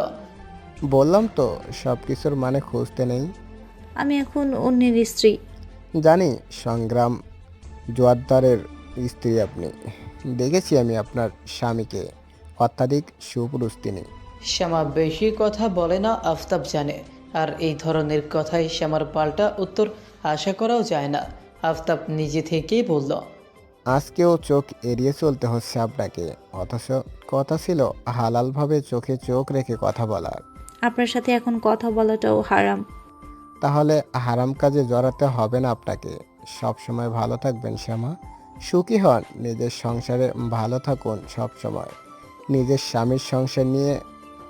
বললাম তো সব কিছুর মানে খুঁজতে নেই। আমি এখন অন্যের স্ত্রী। জানি, সংগ্রাম জোয়ারদারের স্ত্রী আপনি। দেখেছি আমি আপনার স্বামীকে, অত্যাধিক সুপুরুষ তিনি। শ্যামা বেশি কথা বলে না, আফতাব জানে। আর এই ধরনের কথায় শ্যামার পাল্টা উত্তর আশা করাও যায় না। আফতাব নিজে থেকেই বলল, আজকেও চোখ এড়িয়ে চলতে হচ্ছে আপনাকে, অথচ কথা ছিল হালালভাবে চোখে চোখ রেখে কথা বলার। আপনার সাথে এখন কথা বলাটাও হারাম। তাহলে হারাম কাজে জড়াতে হবে না আপনাকে। সব সময় ভালো থাকবেন শ্যামা, সুখী হন, নিজের সংসারে ভালো থাকুন, সব সময় নিজের স্বামীর সংসার নিয়ে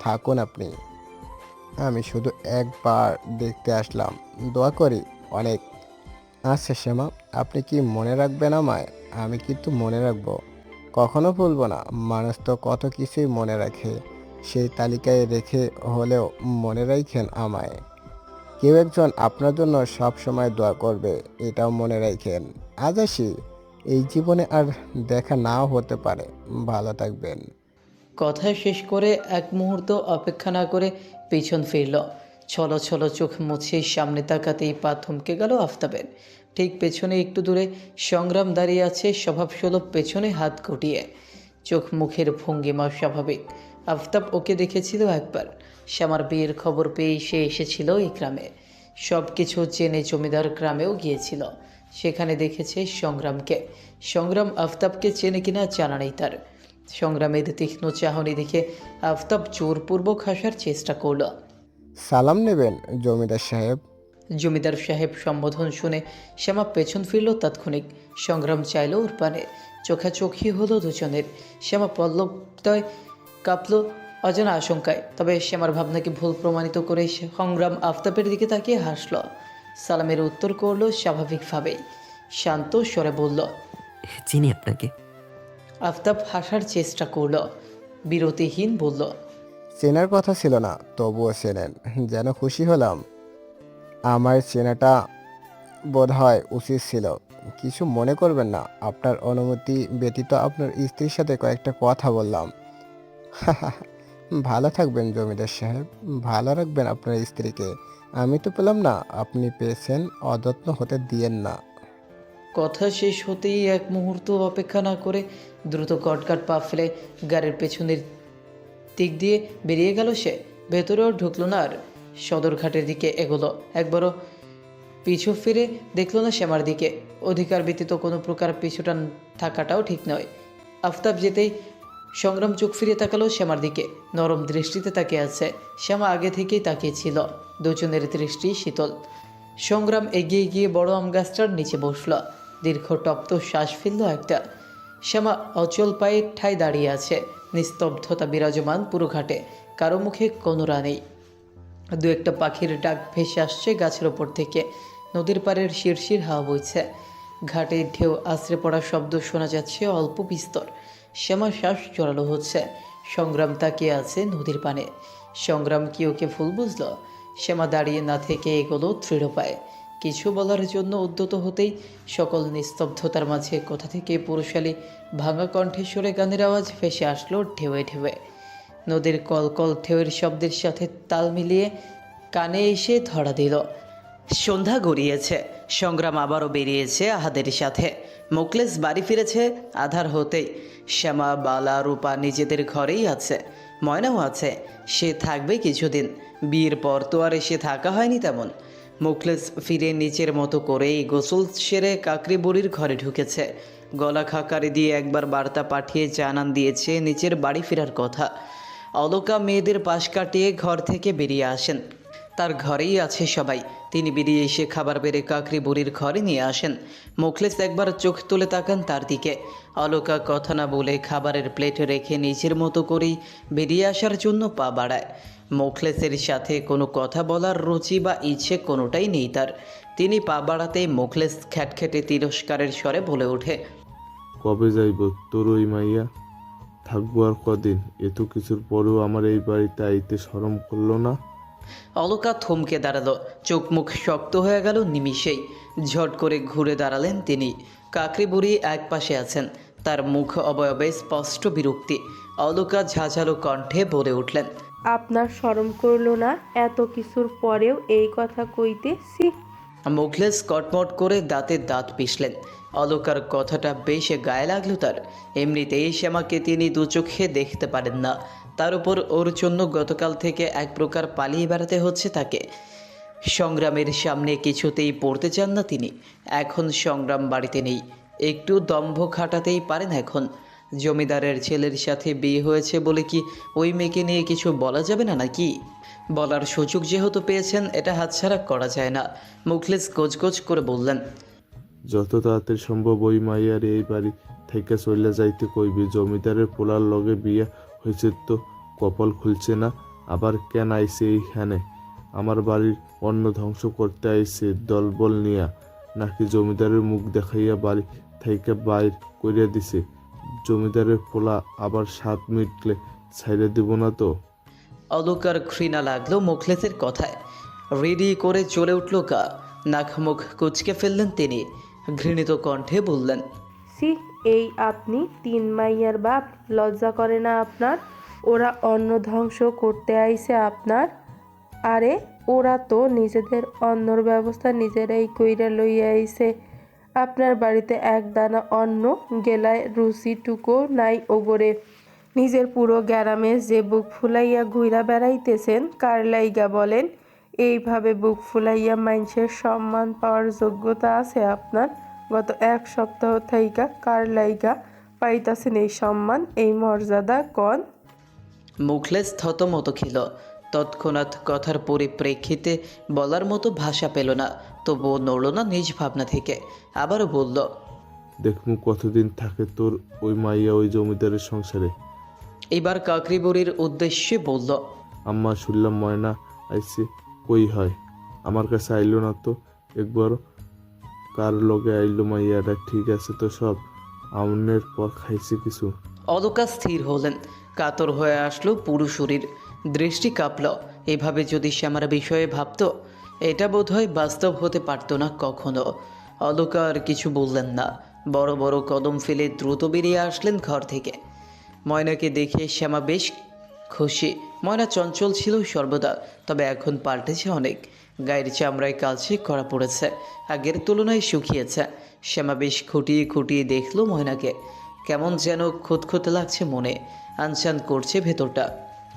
থাকুন আপনি। আমি শুধু একবার দেখতে আসলাম, দোয়া করি অনেক। আচ্ছা শ্যামা, আপনি কি মনে রাখবেন আমায়? আমি কিন্তু মনে রাখবো, কখনো ভুলবো না। মানুষ তো কত কিছুই মনে রাখে, সেই তালিকায় রেখে হলেও মনে রাখেন আমায়। কেউ একজন আপনার জন্য সব সময় দোয়া করবে, এটাও মনে রাখেন। আজ আসি, এই জীবনে আর দেখা নাও হতে পারে। ভালো থাকবেন। কথা শেষ করে এক মুহূর্ত অপেক্ষা না করে পিছন ফিরল। ছলো ছলো চোখ মুছে সামনে তাকাতেই পা থমকে গেল আফতাবের। ঠিক পেছনে একটু দূরে সংগ্রাম দাঁড়িয়ে আছে স্বভাবসুলভ, পেছনে হাত গুটিয়ে, চোখ মুখের ভঙ্গিমা স্বাভাবিক। আফতাব ওকে দেখেছিল একবার, শ্যামার বিয়ের খবর পেয়ে সে এসেছিল এই গ্রামে। সব কিছু জেনে জমিদার গ্রামেও গিয়েছিল, সেখানে দেখেছে সংগ্রামকে। সংগ্রাম আফতাবকে চেনে কিনা জানা নেই তার। সংগ্রামের তীক্ষ্ণ চাহনি দেখে আফতাব জোরপূর্বক হাসার চেষ্টা করল। সালাম নেবেন জমিদার সাহেব। জমিদার সাহেব সম্বোধন শুনে শ্যামা পেছন ফিরল তাৎক্ষণিক। সংগ্রাম চাইল ওর পানে, চোখাচোখি হলো দুজনের। শ্যামা পল্লবটায় কাঁপল অজানা আশঙ্কায়। তবে শ্যামার ভাবনাকে ভুল প্রমাণিত করে সংগ্রাম আফতাবের দিকে তাকিয়ে হাসল। সালামের উত্তর করল স্বাভাবিকভাবেই, শান্ত স্বরে বলল, চিনি আপনাকে। আফতাব হাসার চেষ্টা করল, বিরতিহীন বলল, চেনার কথা ছিল না, তবুও চেনেন, যেন খুশি হলাম। আমার চেনাটা বোধ হয় উচিত ছিল। কিছু মনে করবেন না, আপনার অনুমতি ব্যতীত আপনার স্ত্রীর সাথে কয়েকটা কথা বললাম। ভালো থাকবেন জমিদার সাহেব, ভালো রাখবেন আপনার স্ত্রীকে। আমি তো পেলাম না, আপনি পেয়েছেন, অযত্ন হতে দিয়েন না। কথা শেষ হতেই এক মুহূর্ত অপেক্ষা না করে দ্রুত কটকাট পা ফেলে গাড়ির পেছনের দিক দিয়ে বেরিয়ে গেল সে। ভেতরেও ঢুকলো না আর সদরঘাটের দিকে এগোলো। একবারও পিছু ফিরে দেখলো না শ্যামার দিকে। অধিকার ব্যতীত কোনো প্রকার পিছুটা থাকাটাও ঠিক নয়। আফতাব যেতেই সংগ্রাম চোখ ফিরিয়ে তাকালো শ্যামার দিকে। নরম দৃষ্টিতে তাকিয়ে আছে। শ্যামা আগে থেকেই তাকিয়েছিল। দুজনের দৃষ্টি শীতল। সংগ্রাম এগিয়ে গিয়ে বড় আম গাছটার নিচে বসল। দীর্ঘ তপ্ত শ্বাস ফেলল একটা। শ্যামা অচল পায়ে ঠায় দাঁড়িয়ে আছে। নিস্তব্ধতা বিরাজমান পুরো ঘাটে। কারো মুখে কোনো রা নেই। দু একটা পাখির ডাক ভেসে আসছে গাছের ওপর থেকে। নদীর পাড়ের শিরশির হাওয়া বইছে। ঘাটে ঢেউ আছড়ে পড়ার শব্দ শোনা যাচ্ছে অল্প বিস্তর। শ্যামা শ্বাস জড়ালো হচ্ছে। সংগ্রাম তাকিয়ে আছে নদীর পানে। সংগ্রাম কি ওকে ভুল বুঝল? শ্যামা দাঁড়িয়ে না থেকে এগোলো দৃঢ় পায়ে। কিছু বলার জন্য উদ্যত হতেই সকল নিস্তব্ধতার মাঝে কোথা থেকে পুরুষালী ভাঙা কণ্ঠেশ্বরে গানের আওয়াজ ভেসে আসলো ঢেউয়ে ঢেউয়ে। নদীর কলকল ঢেউয়ের শব্দের সাথে তাল মিলিয়ে কানে এসে ধরা দিল। সন্ধ্যা গড়িয়েছে। সংগ্রাম আবারও বেরিয়েছে আহাদের সাথে। মুখলেস বাড়ি ফিরেছে আধার হতেই। শ্যামা, বালা, রূপা নিজেদের ঘরেই আছে। ময়নাও আছে। সে থাকবে কিছুদিন। বিয়ের পর তো আর এসে থাকা হয়নি তেমন। মুখলেস ফিরে নিচের মতো করেই গোসল সেরে কাকরি বুড়ির ঘরে ঢুকেছে। গলা খাকারি দিয়ে একবার বার্তা পাঠিয়ে জানান দিয়েছে নিচের বাড়ি ফেরার কথা। অলকা মেয়েদের পাশ কাটিয়ে ঘর থেকে বেরিয়ে আসেন। তার ঘরেই আছে সবাই। তিনি বেরিয়ে এসে খাবার বেড়ে কাকরি বুড়ির ঘরে নিয়ে আসেন। মুখলেস একবার চোখ তুলে তাকান তার দিকে। অলকা কথা না বলে খাবারের প্লেটে রেখে নিজের মতো করেই বেরিয়ে আসার জন্য পা বাড়ায়। মুখলেসের সাথে কোনো কথা বলার রুচি বা ইচ্ছে কোনোটাই নেই তার। তিনি পা বাড়াতেই মুখলেস খ্যাটখ্যাটে তিরস্কারের স্বরে বলে ওঠে, কবে যাইব তোর ওই মাইয়া? থাকবো আর কদিন? এত কিছুর পরেও আমার এই বাড়িতে আইতে শরম করলো না? অলকা থমকে দাঁড়ালো। চোখ মুখ শক্ত হয়ে গেল নিমিষেই। ঝট করে ঘুরে দাঁড়ালেন তিনি। কাকরি বুড়ি এক পাশে আছেন। তার মুখ অবয়বে স্পষ্ট বিরক্তি। অলকা ঝাঝালো কণ্ঠে বলে উঠলেন, আপনার শরম করলো না এত কিছুর পরেও এই কথা কইতেছি? মুখলেস কটমট করে দাঁতে দাঁত পিষলেন। অলকার কথাটা বেশ গায়ে লাগলো তার। এমনিতেই শ্যামাকে তিনি দু চোখে দেখতে পারেন না। তার উপর ওর জন্য গতকাল থেকে এক প্রকার পালিয়ে বেড়াতে হচ্ছে তাকে। সংগ্রামের সামনে কিছুতেই পড়তে চান না তিনি। এখন সংগ্রাম বাড়িতে নেই। একটু দম্ভ খাটাতেই পারেন এখন। জমিদারের ছেলের সাথে বিয়ে হয়েছে বলে কি ওই মেয়েকে নিয়ে কিছু বলা যাবে না নাকি? বলার সুযোগ যেহেতু পেয়েছেন, এটা হাতছাড়া করা যায় না। মুখলেস গোজগোজ করে বললেন, যত তাড়াতাড়ি সম্ভব ওই মাইয়ার এই বাড়ি থেকে চলে যাইতে কইবি। জমিদারের পোলার লগে বিয়ে হয়েছে তো কপাল খুলছে না। আবার কেন আইছে এইখানে? আমার বাড়ির অন্ন ধ্বংস করতে আইছে দলবল নিয়া, নাকি জমিদারের মুখ দেখাইয়া বাড়ি থেকে বাইর করিয়া দিছে? জমিদারের পোলা আবার স্বাদ মিটলে ছাইড়ে দিব না তো? অলকার ঘৃণা লাগলো মুখলেসের কথায়। রেডি করে চলে উঠল গা। নাক মুখ কুচকে ফেললেন তিনি। ঘৃণিত কণ্ঠে বললেন, সি, এই আপনি 3 মাইয়ার বাপ, লজ্জা করে না আপনার? ওরা অন্ন ধ্বংস করতে আইছে আপনার? আরে ওরা তো নিজেদের অন্নর ব্যবস্থা নিজেরাই কইরা লইয়া আইছে। আপনার বাড়িতে এক দানা অন্ন গেলায় রুচিটুকু নাই ওগরে। নিজের পুরো গ্যারামে যে বুক ফুলাইয়া ঘুইরা বেড়াইতেছেন কার লাইগা বলেন? এইভাবে বুক ফুলাইয়া মানুষের সম্মান পাওয়ার যোগ্যতা আছে আপনার? গত 1 সপ্তাহ থাইকা কার লাইগা পাইতাছেন এই সম্মান, এই মর্যাদা কন? মুখলেস থতমত খেল। তৎক্ষণাৎ কথার পরিপ্রেক্ষিতে বলার মতো ভাষা পেল না। তবুও নড়ল না নিজ ভাবনা থেকে। আবারও বলল, দেখমু কতদিন থাকে তোর ওই মাইয়া ওই জমিদারের সংসারে। এবার কাকরি বুড়ির উদ্দেশ্যে বলল, আম্মা শুনলাম ময়না আইছে। কই হয়? আমার কাছে আইলো না তো একবার। কার লগে আইলো মাইয়াটা? ঠিক আছে তো সব? আমনের পর খাইছে কিছু? অলকা স্থির হলেন। কাতর হয়ে আসলো পুরো শরীর। দৃষ্টি কাঁপল। এভাবে যদি শ্যামার বিষয়ে ভাবত, এটা বোধহয় বাস্তব হতে পারত না কখনো। অলকা আর কিছু বললেন না। বড় বড় কদম ফেলে দ্রুত বেরিয়ে আসলেন ঘর থেকে। ময়নাকে দেখে শ্যামা বেশ খুশি। ময়না চঞ্চল ছিল সর্বদা, তবে এখন পাল্টেছে অনেক। গায়ের চামড়ায় কালচে করা পড়েছে, আগের তুলনায় শুকিয়েছে। শ্যামা বেশ খুঁটিয়ে খুঁটিয়ে দেখলো ময়নাকে। কেমন যেন খুঁতখুঁতে লাগছে মনে, আনচান করছে ভেতরটা।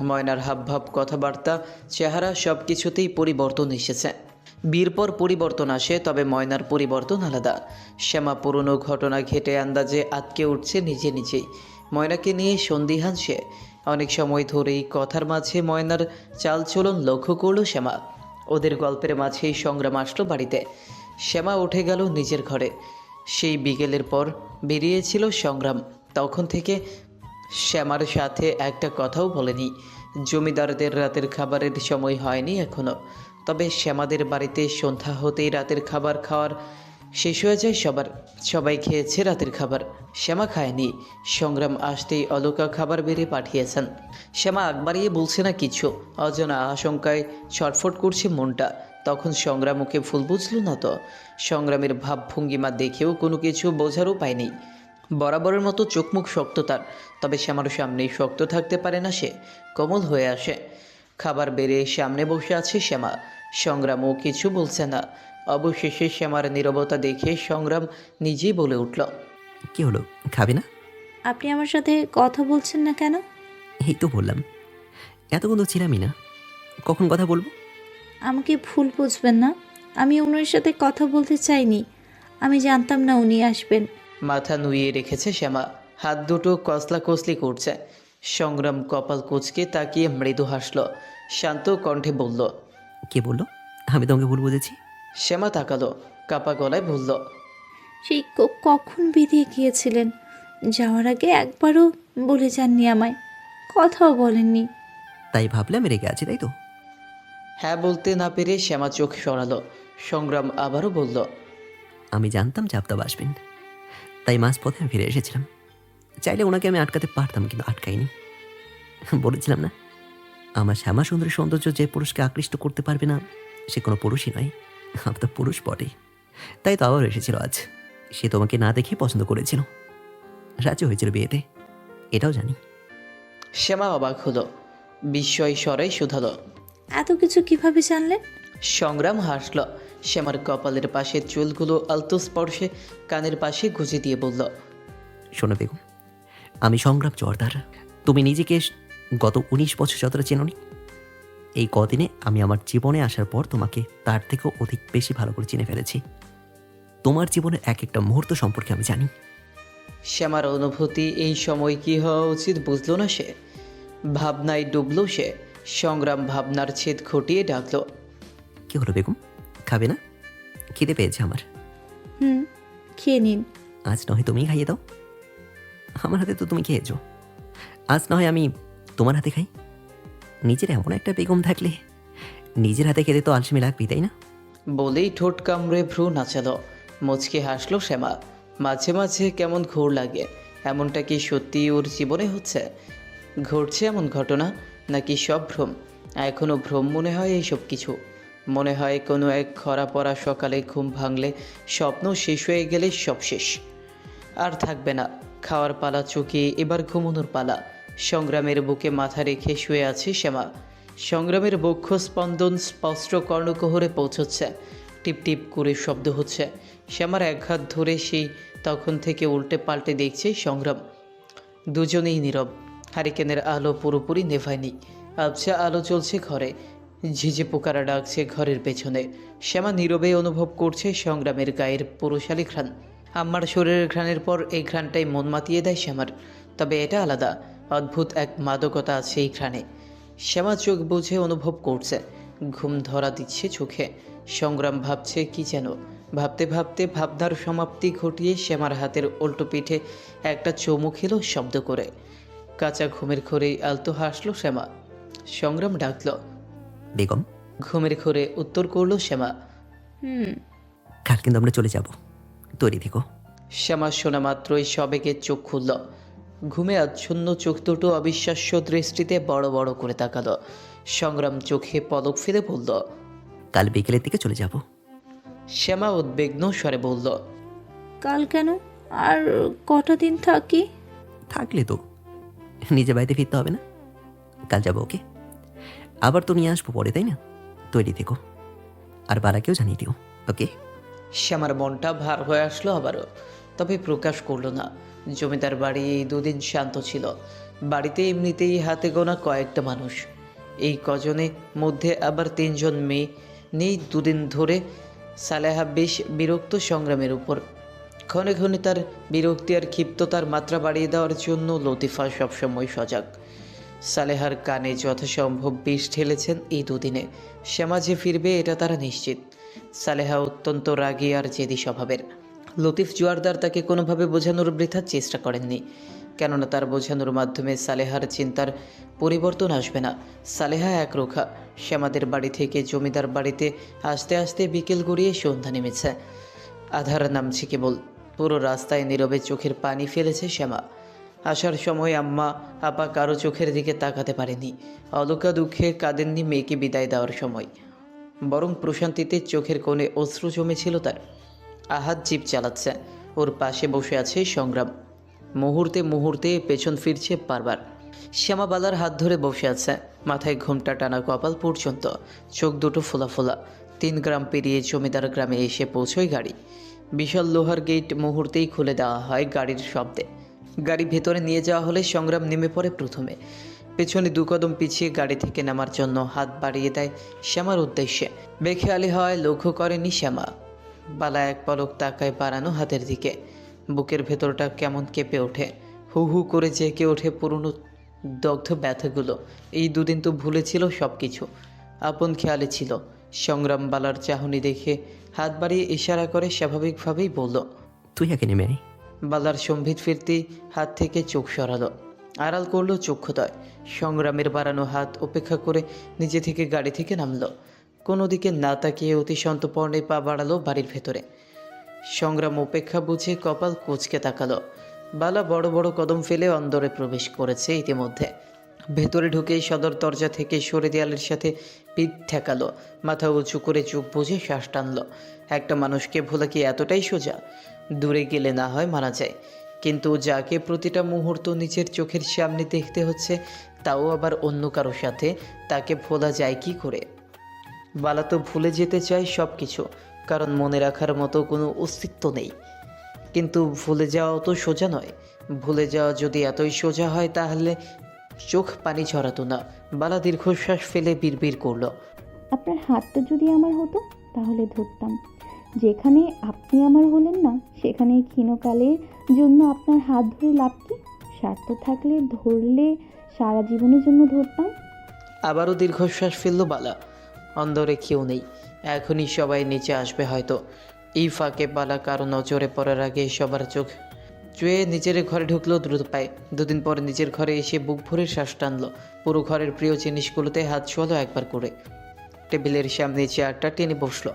ময়নার হাবভাব, কথাবার্তা, চেহারা সব কিছুতেই পরিবর্তন এসেছে। বিয়ের পর পরিবর্তন আসে, তবে ময়নার পরিবর্তন আলাদা। শ্যামা পুরনো ঘটনা ঘেটে আন্দাজে আটকে উঠছে নিজে নিজেই। ময়নাকে নিয়ে সন্দিহান সে। অনেক সময় ধরেই কথার মাঝে ময়নার চালচলন লক্ষ্য করলো শ্যামা। ওদের গল্পের মাঝেই সংগ্রাম আসলো বাড়িতে। শ্যামা উঠে গেল নিজের ঘরে। সেই বিকেলের পর বেরিয়েছিল সংগ্রাম। তখন থেকে শ্যামার সাথে একটা কথাও বলেনি। জমিদারদের রাতের খাবারের সময় হয়নি এখনও, তবে শ্যামাদের বাড়িতে সন্ধ্যা হতেই রাতের খাবার খাওয়ার শেষ হয়ে যায় সবার। সবাই খেয়েছে রাতের খাবার, শ্যামা খায়নি। সংগ্রাম আসতেই অলকা খাবার বেড়ে পাঠিয়েছেন। শ্যামা আগ বাড়িয়ে বলছে না কিছু, অজানা আশঙ্কায় ছটফট করছে মনটা। তখন সংগ্রাম ওকে ভুল বুঝল না তো? সংগ্রামের ভাবভঙ্গিমা দেখেও কোনো কিছু বোঝারও পায়নি। বরাবরের মতো চোখমুখ শক্ত তার, তবে শ্যামার সামনেই শক্ত থাকতে পারে না সে, কোমল হয়ে আসে। খাবার বেড়ে সামনে বসে আছে শ্যামা। সংগ্রামও কিছু বলছে না। অবশেষে শ্যামার নীরবতা দেখে সংগ্রাম নিজেই বলে উঠল, কি হলো, খাবে না? আপনি আমার সাথে কথা বলছেন না কেন? এই তো বললাম, এতক্ষণ তো ছিলামই না, কখন কথা বলবো? আমাকে ভুল বুঝবেন না, আমি ওনার সাথে কথা বলতে চাইনি। আমি জানতাম না উনি আসবেন। মাথা নুইয়ে রেখেছে শ্যামা, হাত দুটো কসলা কসলি করছে। সংগ্রাম কপাল কুঁচকে তাকিয়ে মৃদু হাসল, শান্ত কণ্ঠে বলল, কে বললো আমি তোমাকে ভুল বুঝেছি? শ্যামা তাকালো, কাপা গলায় বলল, সেই কখন বেরিয়ে গিয়েছিলেন? যাওয়ার আগে একবারও বলে যাননি আমায়, কথাও বলেননি। তাই ভাবলে আমি রেগে আছি, তাই তো? হ্যাঁ বলতে না পেরে শ্যামা চোখ সরালো। সংগ্রাম আবারও বলল, আমি জানতাম যে আপনারা আসবেন, তাই মাঝপথে আমি ফিরে এসেছিলাম। চাইলে ওনাকে আমি আটকাতে পারতাম, কিন্তু আটকাইনি। বলেছিলাম না, আমার শ্যামা সুন্দরী সৌন্দর্য যে পুরুষকে আকৃষ্ট করতে পারবে না সে কোনো পুরুষই নয়। আমি তো পুরুষ বটে, তাই তো আবার এসেছিল আজ। সে তোমাকে না দেখে পছন্দ করেছিল, রাজি হয়েছিল বিয়েতে, এটাও জানি। শ্যামা অবাক হলো, বিস্ময় স্বরে শুধালো, এত কিছু কিভাবে জানলেন? সংগ্রাম হাসল। শ্যামার কপালের পাশে চুলগুলো আলতো স্পর্শে কানের পাশে গুজে দিয়ে বলল, শোনো বেগম, আমি সংগ্রাম জোয়ারদার। তুমি নিজেকে গত 19 বছর যতটা চেনোনি, এই কদিনে আমি আমার জীবনে আসার পর তোমাকে তার থেকেও অধিক বেশি ভালো করে চিনে ফেলেছি। তোমার জীবনের এক একটা মুহূর্ত সম্পর্কে আমি জানি। শ্যামার অনুভূতি এই সময় কি হওয়া উচিত বুঝলো না সে। ভাবনায় ডুবলো সে। সংগ্রাম ভাবনার ছেদ ঘটিয়ে ডাকলো, কি হলো বেগম, খাবে না? খিদে পেয়েছে আমার। খেয়ে নিন। আজ নয় তুমি খাইয়ে দাও, আমার হাতে তো তুমি খেয়েছো। আজ নয় আমি তোমার হাতে খাই। নিজের এমন একটা বেগম থাকলে নিজের হাতে খেতে তো আলসেমি লাগবেই, তাই না? বলেই ঠোঁট কামড়ে ভ্রু নাচালো। মুচকে হাসলো শ্যামা। মাঝে মাঝে কেমন ঘোর লাগে। এমনটা কি সত্যি ওর জীবনে হচ্ছে? ঘটছে এমন ঘটনা, নাকি সব ভ্রম? এখনও ভ্রম মনে হয় এইসব কিছু। মনে হয় কোনো এক খরা পড়া সকালে ঘুম ভাঙলে, স্বপ্ন শেষ হয়ে গেলে সব শেষ, আর থাকবে না। খাওয়ার পালা চুকিয়ে এবার ঘুমানোর পালা। সংগ্রামের বুকে মাথা রেখে শুয়ে আছে শ্যামা। সংগ্রামের বক্ষ স্পন্দন স্পষ্ট কর্ণকুহরে পৌঁছচ্ছে। টিপ টিপ করে শব্দ হচ্ছে। শ্যামার এক হাত ধরে সেই তখন থেকে উল্টে পাল্টে দেখছে সংগ্রাম। দুজনেই নীরব। হারিকেনের আলো পুরোপুরি নেভায়নি। আবছা আলো চলছে ঘরে। ঝিঝে পোকারা ডাকছে ঘরের পেছনে। শ্যামা নীরবে অনুভব করছে সংগ্রামের গায়ের পুরুষালী ঘ্রাণ। আম্মার শরীরের ঘ্রাণের পর এই ঘ্রাণটাই মন মাতিয়ে দেয় শ্যামার। তবে এটা আলাদা, অদ্ভুত এক মাদকতা আছে এই ঘ্রাণে। শ্যামা চোখ বুঝে অনুভব করছে, ঘুম ধরা দিচ্ছে চোখে। সংগ্রাম ভাবছে কি যেন। ভাবতে ভাবতে ভাবনার সমাপ্তি ঘটিয়ে শ্যামার হাতের উল্টো পিঠে একটা চুমু খেলো শব্দ করে। কাঁচা ঘুমের ঘোরেই আলতো হাসলো শ্যামা। সংগ্রাম ডাকল, বেগম। ঘুমের ঘোরে উত্তর করলো শ্যামা। কাল কিন্তু আমরা চলে যাব, তৈরি থেকো। শ্যামা শোনা মাত্রই সবেগে চোখ খুলল। ঘুমে আচ্ছন্ন চোখ দুটো অবিশ্বাস্য দৃষ্টিতে বড় বড় করে তাকালো। সংগ্রাম চোখে পলক ফেলে বলল, কাল বিকেলের দিকে চলে যাব। শ্যামা উদ্বিগ্ন স্বরে বলল, কাল কেন? আর কটা দিন থাকি? থাকলে তো নিজে বাড়িতে ফিরতে হবে না। কাল যাবো, ওকে? আবার তো নিয়ে আসবো পরে, তাই না? তৈরি থেকো। আর বারাকেও জানিয়ে দিও, ওকে? শ্যামার মনটা ভার হয়ে আসলো আবারও, তবে প্রকাশ করলো না। জমিদার বাড়ি এই দুদিন শান্ত ছিল। বাড়িতে এমনিতেই হাতে গোনা কয়েকটা মানুষ, এই কজনের মধ্যে আবার 3 জন মেয়ে নেই। দুদিন ধরে সালেহা বেশ বিরক্ত সংগ্রামের উপর। ক্ষণে ক্ষণে তার বিরক্তি আর ক্ষিপ্ততার মাত্রা বাড়িয়ে দেওয়ার জন্য লতিফা সবসময় সজাগ। সালেহার কানে যথাসম্ভব বিষ ঢেলেছেন এই দুদিনে। শ্যামা যে ফিরবে এটা তারা নিশ্চিত। সালেহা অত্যন্ত রাগী আর জেদি স্বভাবের। লতিফ জোয়ারদার তাকে কোনোভাবে বোঝানোর বৃথা চেষ্টা করেননি, কেননা তার বোঝানোর মাধ্যমে সালেহার চিন্তার পরিবর্তন আসবে না। সালেহা একরোখা। শ্যামাদের বাড়ি থেকে জমিদার বাড়িতে আস্তে আস্তে বিকেল গড়িয়ে সন্ধ্যা নেমেছে। আধার নামছে কেবল। পুরো রাস্তায় নীরবে চোখের পানি ফেলেছে শ্যামা। আসার সময় আম্মা আপা কারো চোখের দিকে তাকাতে পারেনি। অলকা দুঃখে কাঁদেননি মেয়েকে বিদায় দেওয়ার সময়, বরং প্রশান্তিতে চোখের কোণে অশ্রু জমেছিল তার। আহাত জিপ চালাচ্ছে, ওর পাশে বসে আছে সংগ্রাম। মুহূর্তে মুহূর্তে পেছন ফিরছে বারবার। শ্যামা বালার হাত ধরে বসে আছে, মাথায় ঘোমটা টানা কপাল পর্যন্ত, চোখ দুটো ফোলা ফোলা। 3 গ্রাম পেরিয়ে জমিদার গ্রামে এসে পৌঁছয় গাড়ি। বিশাল লোহার গেট মুহূর্তেই খুলে দেওয়া হয় গাড়ির শব্দে। গাড়ি ভেতরে নিয়ে যাওয়া হলে সংগ্রাম নেমে পড়ে প্রথমে। পেছনে 2 কদম পিছিয়ে গাড়ি থেকে নামার জন্য হাত বাড়িয়ে দেয় শ্যামার উদ্দেশ্যে। বেখেয়ালি হওয়ায় লক্ষ্য করেনি শ্যামা। বালা এক পলক তাকায় বাড়ানো হাতের দিকে। বুকের ভেতরটা কেমন কেঁপে ওঠে, হু হু করে জেঁকে ওঠে পুরনো দগ্ধ ব্যথাগুলো। এই দুদিন তো ভুলেছিল সব কিছু, আপন খেয়ালে ছিল। সংগ্রাম বালার চাহনি দেখে হাত বাড়িয়ে ইশারা করে স্বাভাবিকভাবেই বলল, তুই একে নেমে আয়। বালার সম্ভিত ফিরতেই হাত থেকে চোখ সরালো, আড়াল করলো চক্ষুদয়। সংগ্রামের বাড়ানো হাত উপেক্ষা করে নিজে থেকে গাড়ি থেকে নামলো। কোনো দিকে না তাকিয়ে অতি সন্তর্পণে পা বাড়ালো বাড়ির ভেতরে। সংগ্রাম উপেক্ষা বুঝে কপাল কুঁচকে তাকালো। বালা বড় বড় কদম ফেলে অন্দরে প্রবেশ করেছে ইতিমধ্যে। ভেতরে ঢুকেই সদর দরজা থেকে সরে দেয়ালের সাথে পিঠ ঠেকালো, মাথা উঁচু করে চোখ বুঝে শ্বাস টানলো। একটা মানুষকে ভোলা কি এতটাই সোজা? দূরে গেলে না হয় মানা যায়, কিন্তু যাকে প্রতিটা মুহূর্ত নিজের চোখের সামনে দেখতে হচ্ছে, তাও আবার অন্য কারো সাথে, তাকে ভোলা যায় কি করে? বালা তো ভুলে যেতে চায় সব কিছু, কারণ মনে রাখার মতো কোনো অস্তিত্ব নেই। কিন্তু ভুলে যাওয়া তো সোজা নয়। ভুলে যাওয়া যদি এতই সোজা হয় তাহলে চোখ পানি ঝরাতো না। বালা দীর্ঘশ্বাস ফেলে বিড়বিড় করলো, আপনার হাতটা যদি আমার হতো তাহলে ধরতাম। যেখানে আপনি আমার হলেন না সেখানে ক্ষীণকালের জন্য আপনার হাত ধরে লাভ কি? স্বার্থ থাকলে ধরলে সারা জীবনের জন্য ধরতাম। আবারও দীর্ঘশ্বাস ফেললো বালা। অন্দরে কেউ নেই, এখনই সবাই নিচে আসবে হয়তো। এই ফাঁকে বালা কারো নজরে পড়ার আগে সবার চোখ চুয়ে নিজের ঘরে ঢুকলো দ্রুত পায়ে। 2 দিন পরে নিজের ঘরে এসে বুক ভরে শ্বাস টানলো। পুরো ঘরের প্রিয় জিনিসগুলোতে হাত ছোঁয়ালো একবার করে। টেবিলের সামনে চেয়ারটা টেনে বসলো,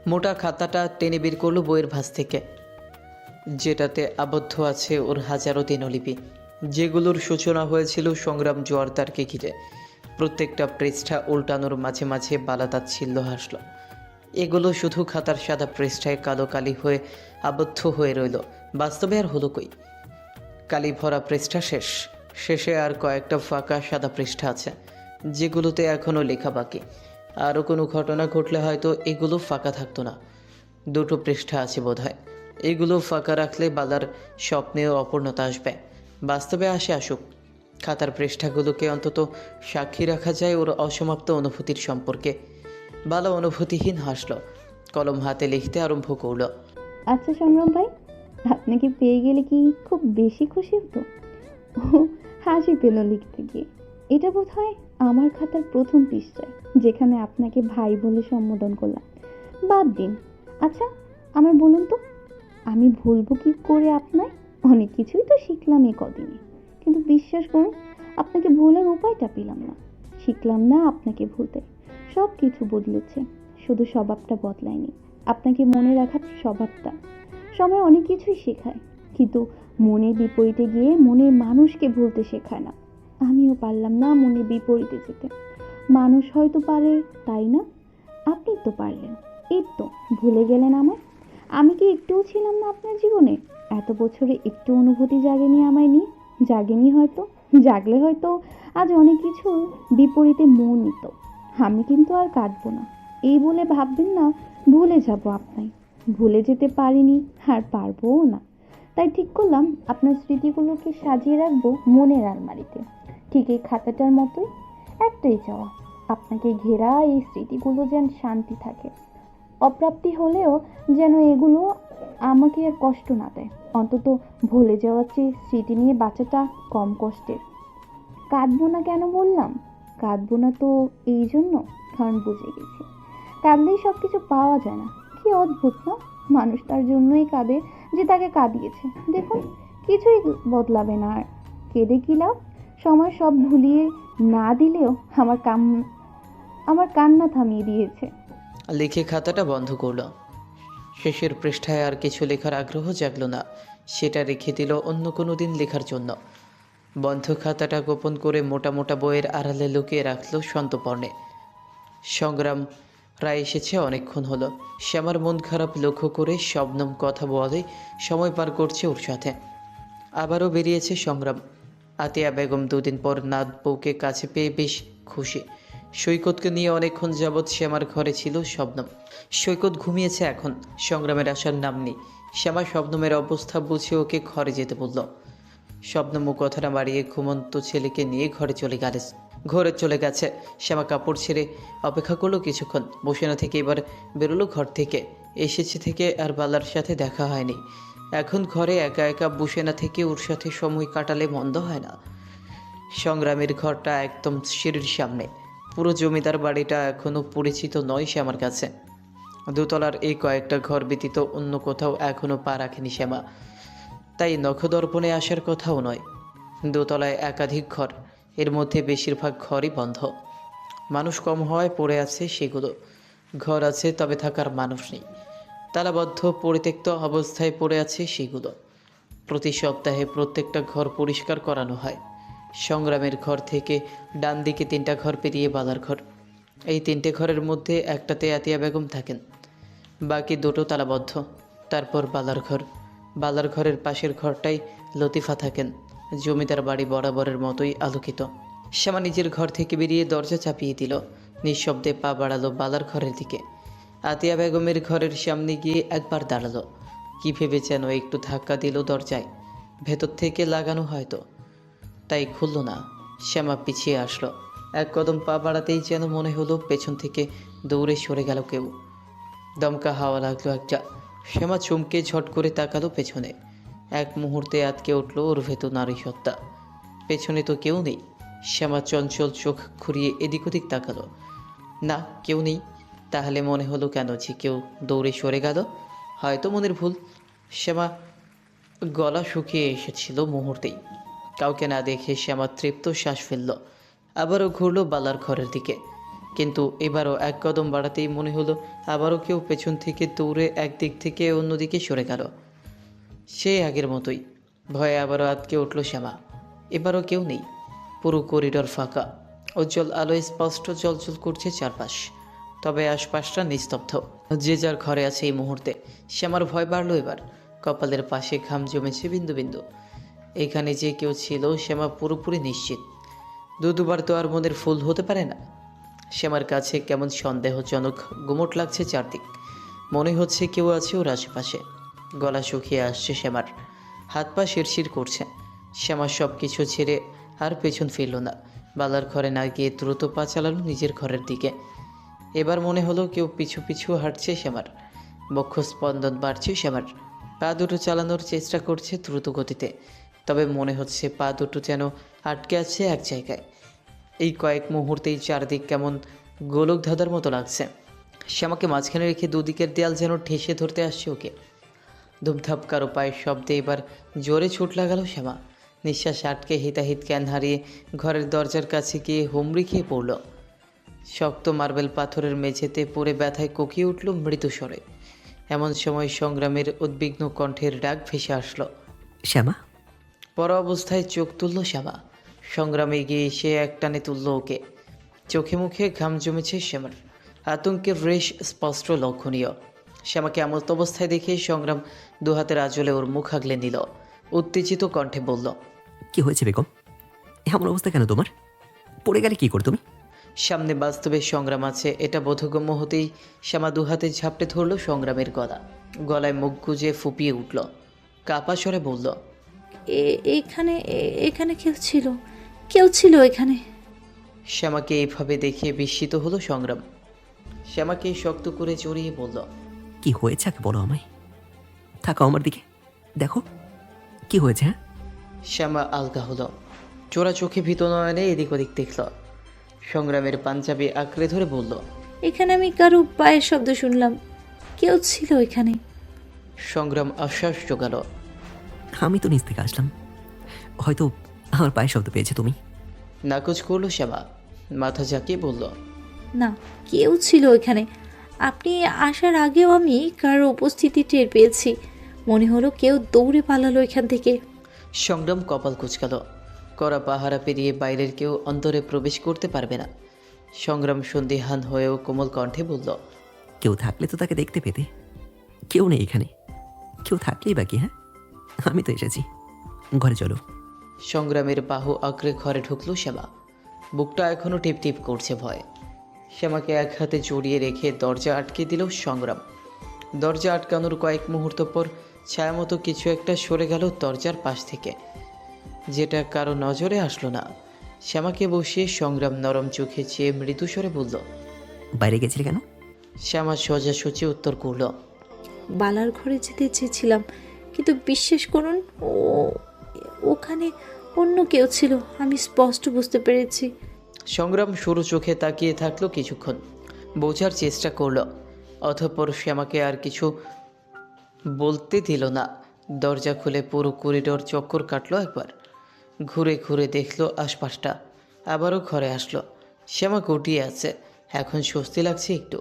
মোটা খাতাটা টেনে বের করলো বইয়ের ভাঁজ থেকে, যেটাতে আবদ্ধ আছে ওর হাজারো দিনলিপি, যেগুলোর সূচনা হয়েছিল সংগ্রাম জোয়ারদারকে ঘিরে। প্রত্যেকটা পৃষ্ঠা উল্টানোর মাঝে মাঝে বালা তাচ্ছিল্য হাসল। এগুলো শুধু খাতার সাদা পৃষ্ঠায় কালো কালি হয়ে আবদ্ধ হয়ে রইল, বাস্তবে আর হলো কই। কালি ভরা পৃষ্ঠা শেষ, শেষে আর কয়েকটা ফাঁকা সাদা পৃষ্ঠা আছে, যেগুলোতে এখনও লেখা বাকি। আরও কোনো ঘটনা ঘটলে হয়তো এগুলো ফাঁকা থাকতো না। 2টো পৃষ্ঠা আছে বোধহয়। এগুলো ফাঁকা রাখলে বালার স্বপ্নেও অপূর্ণতা আসবে। বাস্তবে আসুক, খাতার পৃষ্ঠাগুলোকে অন্তত সাক্ষী রাখা যায় ওর অসমাপ্ত অনুভূতির সম্পর্কে। বালা অনুভূতিহীন হাসল, কলম হাতে লিখতে আরম্ভ করল। আচ্ছা সংগ্রাম ভাই, আপনাকে পেয়ে গেলে কি খুব বেশি খুশি হতো? ও হাসি পেল লিখতে গিয়ে। এটা বোধহয় আমার খাতার প্রথম পৃষ্ঠায়, যেখানে আপনাকে ভাই বলে সম্বোধন করলাম। বাদ দিন। আচ্ছা আমায় বলুন তো, আমি ভুলবো কি করে আপনায়? অনেক কিছুই তো শিখলাম এই কদিনে, কিন্তু বিশ্বাস করুন আপনাকে ভোলার উপায়টা পেলাম না। শিখলাম না আপনাকে ভুলতে। সব কিছু বদলেছে, শুধু স্বভাবটা বদলায়নি। আপনাকে মনে রাখার স্বভাবটা। সময় অনেক কিছুই শেখায়, কিন্তু মনের বিপরীতে গিয়ে মনের মানুষকে ভুলতে শেখায় না। আমিও পারলাম না মনের বিপরীতে যেতে। মানুষ হয়তো পারে, তাই না? আপনি তো পারলেন, এই তো ভুলে গেলেন আমায়। আমি কি একটুও ছিলাম না আপনার জীবনে? এত বছরে একটু অনুভূতি জাগেনি আমায় নিয়ে? জাগেনি হয়তো, জাগলে হয়তো আজ অনেক কিছু বিপরীতে মন নিত। আমি কিন্তু আর কাটবো না, এই বলে ভাববেন না ভুলে যাব আপনায়। ভুলে যেতে পারিনি আর পারবও না। তাই ঠিক করলাম আপনার স্মৃতিগুলোকে সাজিয়ে রাখবো মনের আলমারিতে, ঠিক এই খাতাটার মতোই। একটাই চাওয়া, আপনাকে ঘেরা এই স্মৃতিগুলো যেন শান্তি থাকে। অপ্রাপ্তি হলেও যেন এগুলো আমাকে আর কষ্ট না দেয়। অন্তত ভুলে যাওয়ার চেয়ে স্মৃতি নিয়ে বাঁচাটা কম কষ্টের। কাঁদবো না কেন বললাম? কাঁদবো না তো এই জন্য, কারণ বুঝে গেছি কাঁদলেই সব কিছু পাওয়া যায় না। কি অদ্ভুত না, মানুষ তার জন্যই কাঁদে যে তাকে কাঁদিয়েছে। দেখুন, কিছুই বদলাবে না। আর কেঁদে কি লাভ? সময় সব ভুলিয়ে না দিলেও আমার কান্না থামিয়ে দিয়েছে। লিখে খাতাটা বন্ধ করল। শেষের পৃষ্ঠায় আর কিছু লেখার আগ্রহ জাগলো না। সেটা রেখে দিল অন্য কোনো দিন লেখার জন্য। বন্ধ খাতাটা গোপন করে মোটা মোটা বইয়ের আড়ালে লুকিয়ে রাখলো সন্তপর্ণে। সংগ্রাম প্রায় এসেছে, অনেকক্ষণ হলো। শ্যামার মন খারাপ লক্ষ্য করে শবনম কথা বলে সময় পার করছে ওর সাথে। আবারও বেরিয়েছে সংগ্রাম। আতিয়া বেগম দুদিন পর নাত বউকে কাছে পেয়ে বেশ খুশি। সৈকতকে নিয়ে অনেকক্ষণ যাবৎ শ্যামার ঘরে ছিল শবনম। সৈকত ঘুমিয়েছে এখন, সংগ্রামের আসার নাম নেই। শ্যামা শবনমের অবস্থা বুঝে ওকে ঘরে যেতে বলল। শবনমও কথাটা বাড়িয়ে ঘুমন্ত ছেলেকে নিয়ে ঘরে চলে গেছে। শ্যামা কাপড় ছেড়ে অপেক্ষা করলো কিছুক্ষণ। বসে না থেকে এবার বেরোলো ঘর থেকে। এসেছে থেকে আর বালার সাথে দেখা হয়নি। এখন ঘরে একা একা বসে না থেকে ওর সাথে সময় কাটালে মন্দ হয় না। সংগ্রামের ঘরটা একদম সিঁড়ির সামনে। পুরো জমিদার বাড়িটা এখনও পরিচিত নয় শ্যামার কাছে। দোতলার এই কয়েকটা ঘর ব্যতীত অন্য কোথাও এখনও পা রাখেনি শ্যামা। তাই নখদর্পণে আসার কথাও নয়। দোতলায় একাধিক ঘর, এর মধ্যে বেশিরভাগ ঘরই বন্ধ। মানুষ কম হওয়ায় পড়ে আছে সেগুলো। ঘর আছে তবে থাকার মানুষ নেই। তালাবদ্ধ পরিত্যক্ত অবস্থায় পড়ে আছে সেগুলো। প্রতি সপ্তাহে প্রত্যেকটা ঘর পরিষ্কার করানো হয়। সংগ্রামের ঘর থেকে ডান দিকে 3টা ঘর পেরিয়ে বালার ঘর। এই 3টে ঘরের মধ্যে একটাতে আতিয়া বেগম থাকেন, বাকি 2টো তালাবদ্ধ। তারপর বালার ঘর। বালার ঘরের পাশের ঘরটাই লতিফা থাকেন। জমিদার বাড়ি বরাবরের মতোই আলোকিত। শ্যামা নিজের ঘর থেকে বেরিয়ে দরজা চাপিয়ে দিল। নিঃশব্দে পা বাড়ালো বালার ঘরের দিকে। আতিয়া বেগমের ঘরের সামনে গিয়ে একবার দাঁড়ালো। কি ভেবে যেন একটু ধাক্কা দিল দরজায়। ভেতর থেকে লাগানো হয়তো, তাই খুলল না। শ্যামা পিছিয়ে আসলো। এক কদম পা বাড়াতেই যেন মনে হলো পেছন থেকে দৌড়ে সরে গেল কেউ। দমকা হাওয়া লাগলো একটা। শ্যামা চমকে ঝট করে তাকালো পেছনে। এক মুহূর্তে আটকে উঠল ওর ভেতর নারী সত্তা। পেছনে তো কেউ নেই। শ্যামা চঞ্চল চোখ ঘুরিয়ে এদিক ওদিক তাকালো। না, কেউ নেই। তাহলে মনে হলো কেন যে কেউ দৌড়ে সরে গেল? হয়তো মনের ভুল। শ্যামা গলা শুকিয়ে এসেছিল মুহূর্তেই। কাউকে না দেখে শ্যামা তৃপ্ত শ্বাস ফেলল। আবারও ঘুরল বালার ঘরের দিকে। কিন্তু এবারও এক কদম বাড়াতেই মনে হলো আবারও কেউ পেছন থেকে দৌড়ে একদিক থেকে অন্যদিকে সরে গেল। সেই আগের মতোই ভয়ে আবারও আটকে উঠল শ্যামা। এবারও কেউ নেই। পুরো করিডর ফাঁকা। উজ্জ্বল আলোয় স্পষ্ট জ্বলজ্বল করছে চারপাশ। তবে আশপাশটা নিস্তব্ধ। যে যার ঘরে আছে এই মুহূর্তে। শ্যামার ভয় বাড়ল এবার। কপালের পাশে ঘাম জমেছে বিন্দু বিন্দু। এখানে যে কেউ ছিল শ্যামা পুরোপুরি নিশ্চিত। দুবার তো আর মনের ফুল হতে পারে না। শ্যামার কাছে কেমন সন্দেহজনক গুমট লাগছে চারদিক। মনে হচ্ছে কেউ আছে ওর আশেপাশে। গলা শুকিয়ে আসছে শ্যামার। হাত পা শিরশির করছে। শ্যামা সব কিছু ছেড়ে আর পেছন ফিরল না। বালার ঘরে না গিয়ে দ্রুত পা চালালো নিজের ঘরের দিকে। এবার মনে হলো কেউ পিছু পিছু হাঁটছে শ্যামার। বক্ষ স্পন্দন বাড়ছে শ্যামার। পা দুটো চালানোর চেষ্টা করছে দ্রুত গতিতে। তবে মনে হচ্ছে পা দুটো যেন আটকে আছে এক জায়গায়। এই কয়েক মুহূর্তেই চারদিক কেমন গোলক ধাঁধার মতো লাগছে। শ্যামাকে মাঝখানে রেখে দুদিকের দেয়াল যেন ঠেসে ধরতে আসছে ওকে। ধুপধাপ কারো পায়ের শব্দে এবার জোরে ছুট লাগালো শ্যামা। নিঃশ্বাস আটকে হিতাহিত জ্ঞান হারিয়ে ঘরের দরজার কাছে গিয়ে হুমড়ি খেয়ে পড়ল। শক্ত মার্বেল পাথরের মেঝেতে পড়ে ব্যথায় কোকিয়ে উঠল মৃদু স্বরে। এমন সময় সংগ্রামের উদ্বিগ্ন কণ্ঠের ডাক ভেসে আসলো। শ্যামা। পর অবস্থায় চোখ তুলল শ্যামা। সংগ্রামে গিয়ে এসে একটানে তুলল ওকে। চোখে মুখে ঘাম জমেছে শ্যামার। আতঙ্কের রেশ স্পষ্ট লক্ষণীয়। শ্যামাকে এমন অবস্থায় দেখে সংগ্রাম দুহাতের আঁচলে ওর মুখ আগলে নিল। উত্তেজিত কণ্ঠে বলল, কি হয়েছে বেগম? এমন অবস্থা কেন তোমার? পড়ে গেলে কি করে তুমি? সামনে বাস্তবে সংগ্রাম আছে এটা বোধগম্য হতেই শ্যামা দুহাতে ঝাপটে ধরল সংগ্রামের গলায় মুখ গুজে ফুপিয়ে উঠল, কাপা স্বরে বলল, এখানে কেউ ছিল এখানে। শ্যামাকে এইভাবে দেখে বিস্মিত হলো সংগ্রাম। শ্যামাকে শক্ত করে জড়িয়ে বলল, কি হয়েছে আগে বলো আমায়। থাকো আমার দিকে, দেখো কি হয়েছে। হ্যাঁ, শ্যামা আলগা হলো, চোরা চোখে ভীত নয়নে এদিক ওদিক দেখল। সংগ্রামের পাঞ্জাবি আঁকড়ে ধরে বলল, এখানে আমি কারো পায়ের শব্দ শুনলাম, কেউ ছিল এখানে। সংগ্রাম আশ্বাস জোগাল, আমি তো নিচ থেকে আসলাম, হয়তো আমার পায়ের শব্দ পেয়েছে তুমি। নাকচ করলো শ্যামা, মাথা ঝাঁকিয়ে বলল, না, কেউ ছিল এখানে। আপনি আসার আগেও আমি কারো উপস্থিতি টের পেয়েছি। মনে হলো কেউ দৌড়ে পালালো এখান থেকে। সংগ্রাম কপাল কুঁচকাল, কড়া পাহারা পেরিয়ে বাইরের কেউ অন্তরে প্রবেশ করতে পারবে না। সংগ্রাম সন্দিহান হয়েও কোমল কণ্ঠে বলল, কেউ থাকলে তো তাকে দেখতে পেতে, কেউ নেই এখানে। কেউ থাকলেই বাকি। হ্যাঁ, আমি তো এসেছি, ঘরে চলো। সংগ্রামের বাহু আঁকড়ে ঘরে ঢুকলো শ্যামা, বুকটা এখনও টিপ টিপ করছে ভয়। শ্যামাকে এক হাতে জড়িয়ে রেখে দরজা আটকে দিল সংগ্রাম। দরজা আটকানোর কয়েক মুহূর্ত পর ছায়ামতো কিছু একটা সরে গেল দরজার পাশ থেকে, যেটা কারো নজরে আসলো না। শ্যামাকে বসিয়ে সংগ্রাম নরম চোখে চেয়ে মৃদু স্বরে বলল, বাইরে গেছিলে কেন? শ্যামা সোজাসুজি উত্তর করল, বালার ঘরে যেতে চেয়েছিলাম, কিন্তু বিশ্বাস করুন ওখানে অন্য কেউ ছিল, আমি স্পষ্ট বুঝতে পেরেছি। সংগ্রাম সরু চোখে তাকিয়ে থাকলো কিছুক্ষণ, বোঝার চেষ্টা করলো, অতঃপর শ্যামাকে আর কিছু বলতে দিল না। দরজা খুলে পুরো করিডোর চক্কর কাটলো একবার, ঘুরে ঘুরে দেখলো আশপাশটা, আবারও ঘরে আসলো। শ্যামা গুটিয়ে আছে, এখন স্বস্তি লাগছে একটু,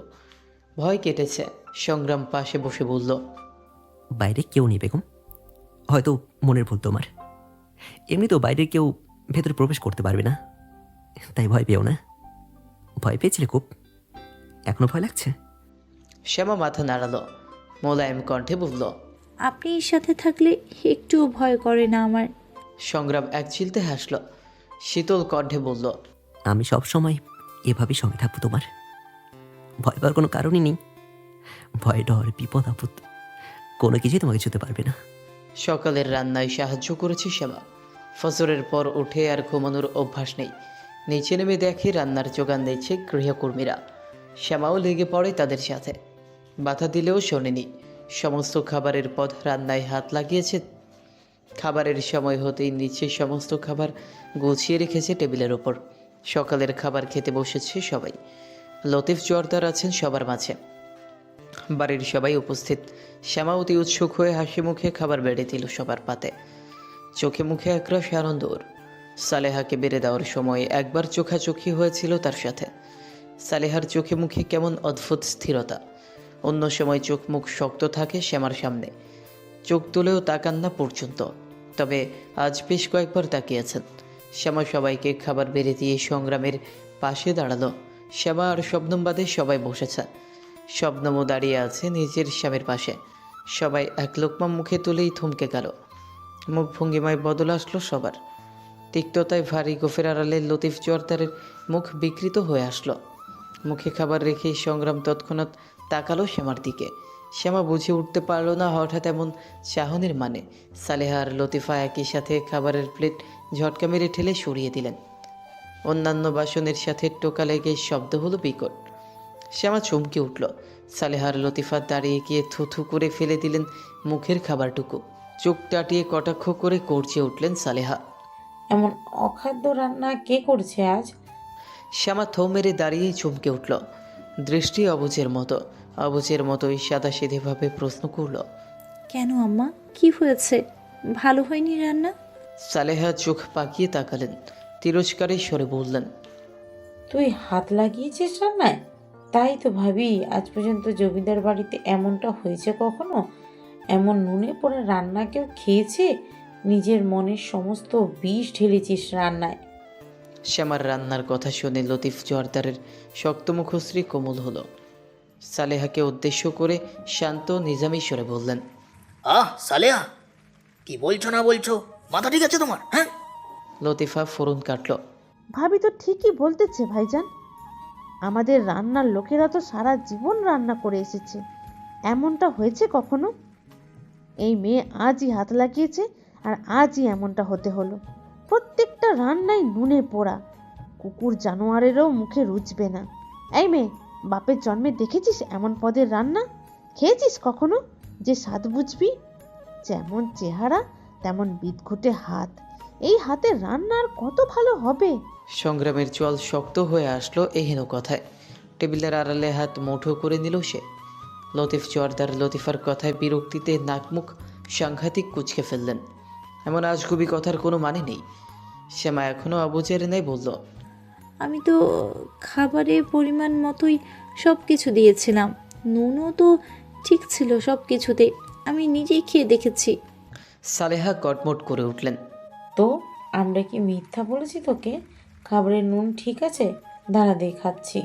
ভয় কেটেছে। সংগ্রাম পাশে বসে বলল, বাইরে কেউ নেই বেগম, হয়তো মনের ভুল তোমার। এমনি তো বাইরে কেউ ভেতরে প্রবেশ করতে পারবে না, তাই ভয় পেও না। ভয় পেয়েছিলে খুব, এখনো ভয় লাগছে? শ্যামা মাথা নাড়ালো, মোলায়েম কণ্ঠে বলল, আপনি এর সাথে থাকলে একটুও ভয় করে না আমার। সংগ্রাম এক চিলতে হাসলো, শীতল কণ্ঠে বলল, আমি সব সময় এভাবেই সঙ্গে থাকবো তোমার, ভয় পাওয়ার কোনো কারণই নেই। ভয়, ডর, বিপদ আপদ কোনো কিছুই তোমাকে ছুতে পারবে না। সকালের রান্নায় সাহায্য করেছে শ্যামা। ফজরের পর উঠে আর ঘুমানোর অভ্যাস নেই, নিচে নেমে দেখে রান্নার যোগান দিচ্ছে গৃহকর্মীরা। শ্যামাও লেগে পড়ে তাদের সাথে, বাধা দিলেও শোনেনি। সমস্ত খাবারের পদ রান্নায় হাত লাগিয়েছে। খাবারের সময় হতেই নিচে সমস্ত খাবার গুছিয়ে রেখেছে টেবিলের ওপর। সকালের খাবার খেতে বসেছে সবাই। লতিফ জোয়ারদার আছেন সবার মাঝে, বাড়ির সবাই উপস্থিত। শ্যামা অতি উৎসুক হয়ে হাসি মুখে খাবার বেড়ে দিল সবার পাতে, চোখে মুখে একরাশ আনন্দ ওর। সালেহাকে বেড়ে দেওয়ার সময় একবার চোখাচোখি হয়েছিল তার সাথে। সালেহার চোখে মুখে কেমন অদ্ভুত স্থিরতা, অন্য সময় চোখ মুখ শক্ত থাকে শ্যামার সামনে, চোখ তুলেও তাকান না পর্যন্ত। তবে আজ বেশ কয়েকবার তাকিয়েছেন। শ্যামা সবাইকে খাবার বেড়ে দিয়ে সংগ্রামের পাশে দাঁড়ালো। শ্যামা আর শবনম বাদে সবাই বসেছে, শবনমও দাঁড়িয়ে আছে নিজের স্বামীর পাশে। সবাই এক লোকমা মুখে তুলেই থমকে গেল, মুখ ভঙ্গিমায় বদল আসলো সবার। তিক্ততায় ভারী গোফের আড়ালে লতিফ জোয়ারদারের মুখ বিকৃত হয়ে আসলো। মুখে খাবার রেখে সংগ্রাম তৎক্ষণাৎ তাকালো শ্যামার দিকে। শ্যামা বুঝে উঠতে পারল না হঠাৎ এমন চাহনির মানে। সালেহা আর লতিফা একই সাথে খাবারের প্লেট ঝটকা মেরে ঠেলে সরিয়ে দিলেন। অন্যান্য বাসনের সাথে টোকা লেগে শব্দ হলো বিকট। শ্যামা চমকে উঠল। সালেহার লতিফা দাঁড়িয়ে গিয়ে থুথু করে ফেলে দিলেন মুখের খাবারটুকু। চোখ টাটিয়ে কটাক্ষ করে গর্জে উঠলেন সালেহা, এমন অখাদ্য রান্না কে করছে আজ? শ্যামা থো মেরে দাঁড়িয়েই চমকে উঠল, দৃষ্টি অবুজের মতোই সাদাসিধেভাবে প্রশ্ন করল, কেন আম্মা, কি হয়েছে? ভালো হয়নি রান্না? সালেহা চোখ পাকিয়ে তাকালেন, তিরস্কারের স্বরে বললেন, তুই হাত লাগিয়েছিস রান্নায়? তাই তো ভাবি, আজ পর্যন্ত জমিদার বাড়িতে এমনটা হয়েছে কখনো? এমন নুনে পোড়া রান্না কেউ খেয়েছে? নিজের মনের সমস্ত বিষ ঢেলেছিস রান্নায়। শ্যামার রান্নার কথা শুনে লতিফ জোয়ারদারের শক্ত মুখশ্রী কোমল হলো। সালেহাকে উদ্দেশ্য করে শান্ত নিজামী স্বরে বললেন, সালেহা, কি বলছো না বলছো, মাথা ঠিক আছে তোমার? হ্যাঁ। লতিফা ফোরন কাটল, ভাবি তো ঠিকই বলতেছে ভাইজান, আমাদের রান্নার লোকেরা তো সারা জীবন রান্না করে এসেছে, এমনটা হয়েছে কখনো? এই মেয়ে আজই হাত লাগিয়েছে আর আজই এমনটা হতে হলো। প্রত্যেকটা রান্নাই নুনে পোড়া, কুকুর জানোয়ারেরও মুখে রুচবে না। এই মেয়ে, বাপের জন্মে দেখেছিস এমন পদের রান্না? খেয়েছিস কখনো যে স্বাদ বুঝবি? যেমন চেহারা তেমন বিদঘুটে হাত, এই হাতে রান্না আর কত ভালো হবে? সংগ্রামের চল শক্ত হয়ে আসলো এহেন কথায়। টেবিলের আড়ালে হাত মুঠো করে নিল সে। লতিফ জোয়ারদার লতিফার কথায় বিরক্তিতে নাকমুখ সাংঘাতিক কুচকে ফেললেন। এমন আজগুবি কথার কোনো মানে নেই। শ্যামা এখনও অবুঝের নেই বলল, আমি তো খাবারের পরিমাণ মতোই সব কিছু দিয়েছিলাম, নুনও তো ঠিক ছিল সব কিছুতে, আমি নিজেই খেয়ে দেখেছি। সালেহা কটমট করে উঠলেন। তো আমরা কি মিথ্যা বলেছি তোকে? খাবারের নুন ঠিক আছে, দাঁড়া দিয়ে খাচ্ছি।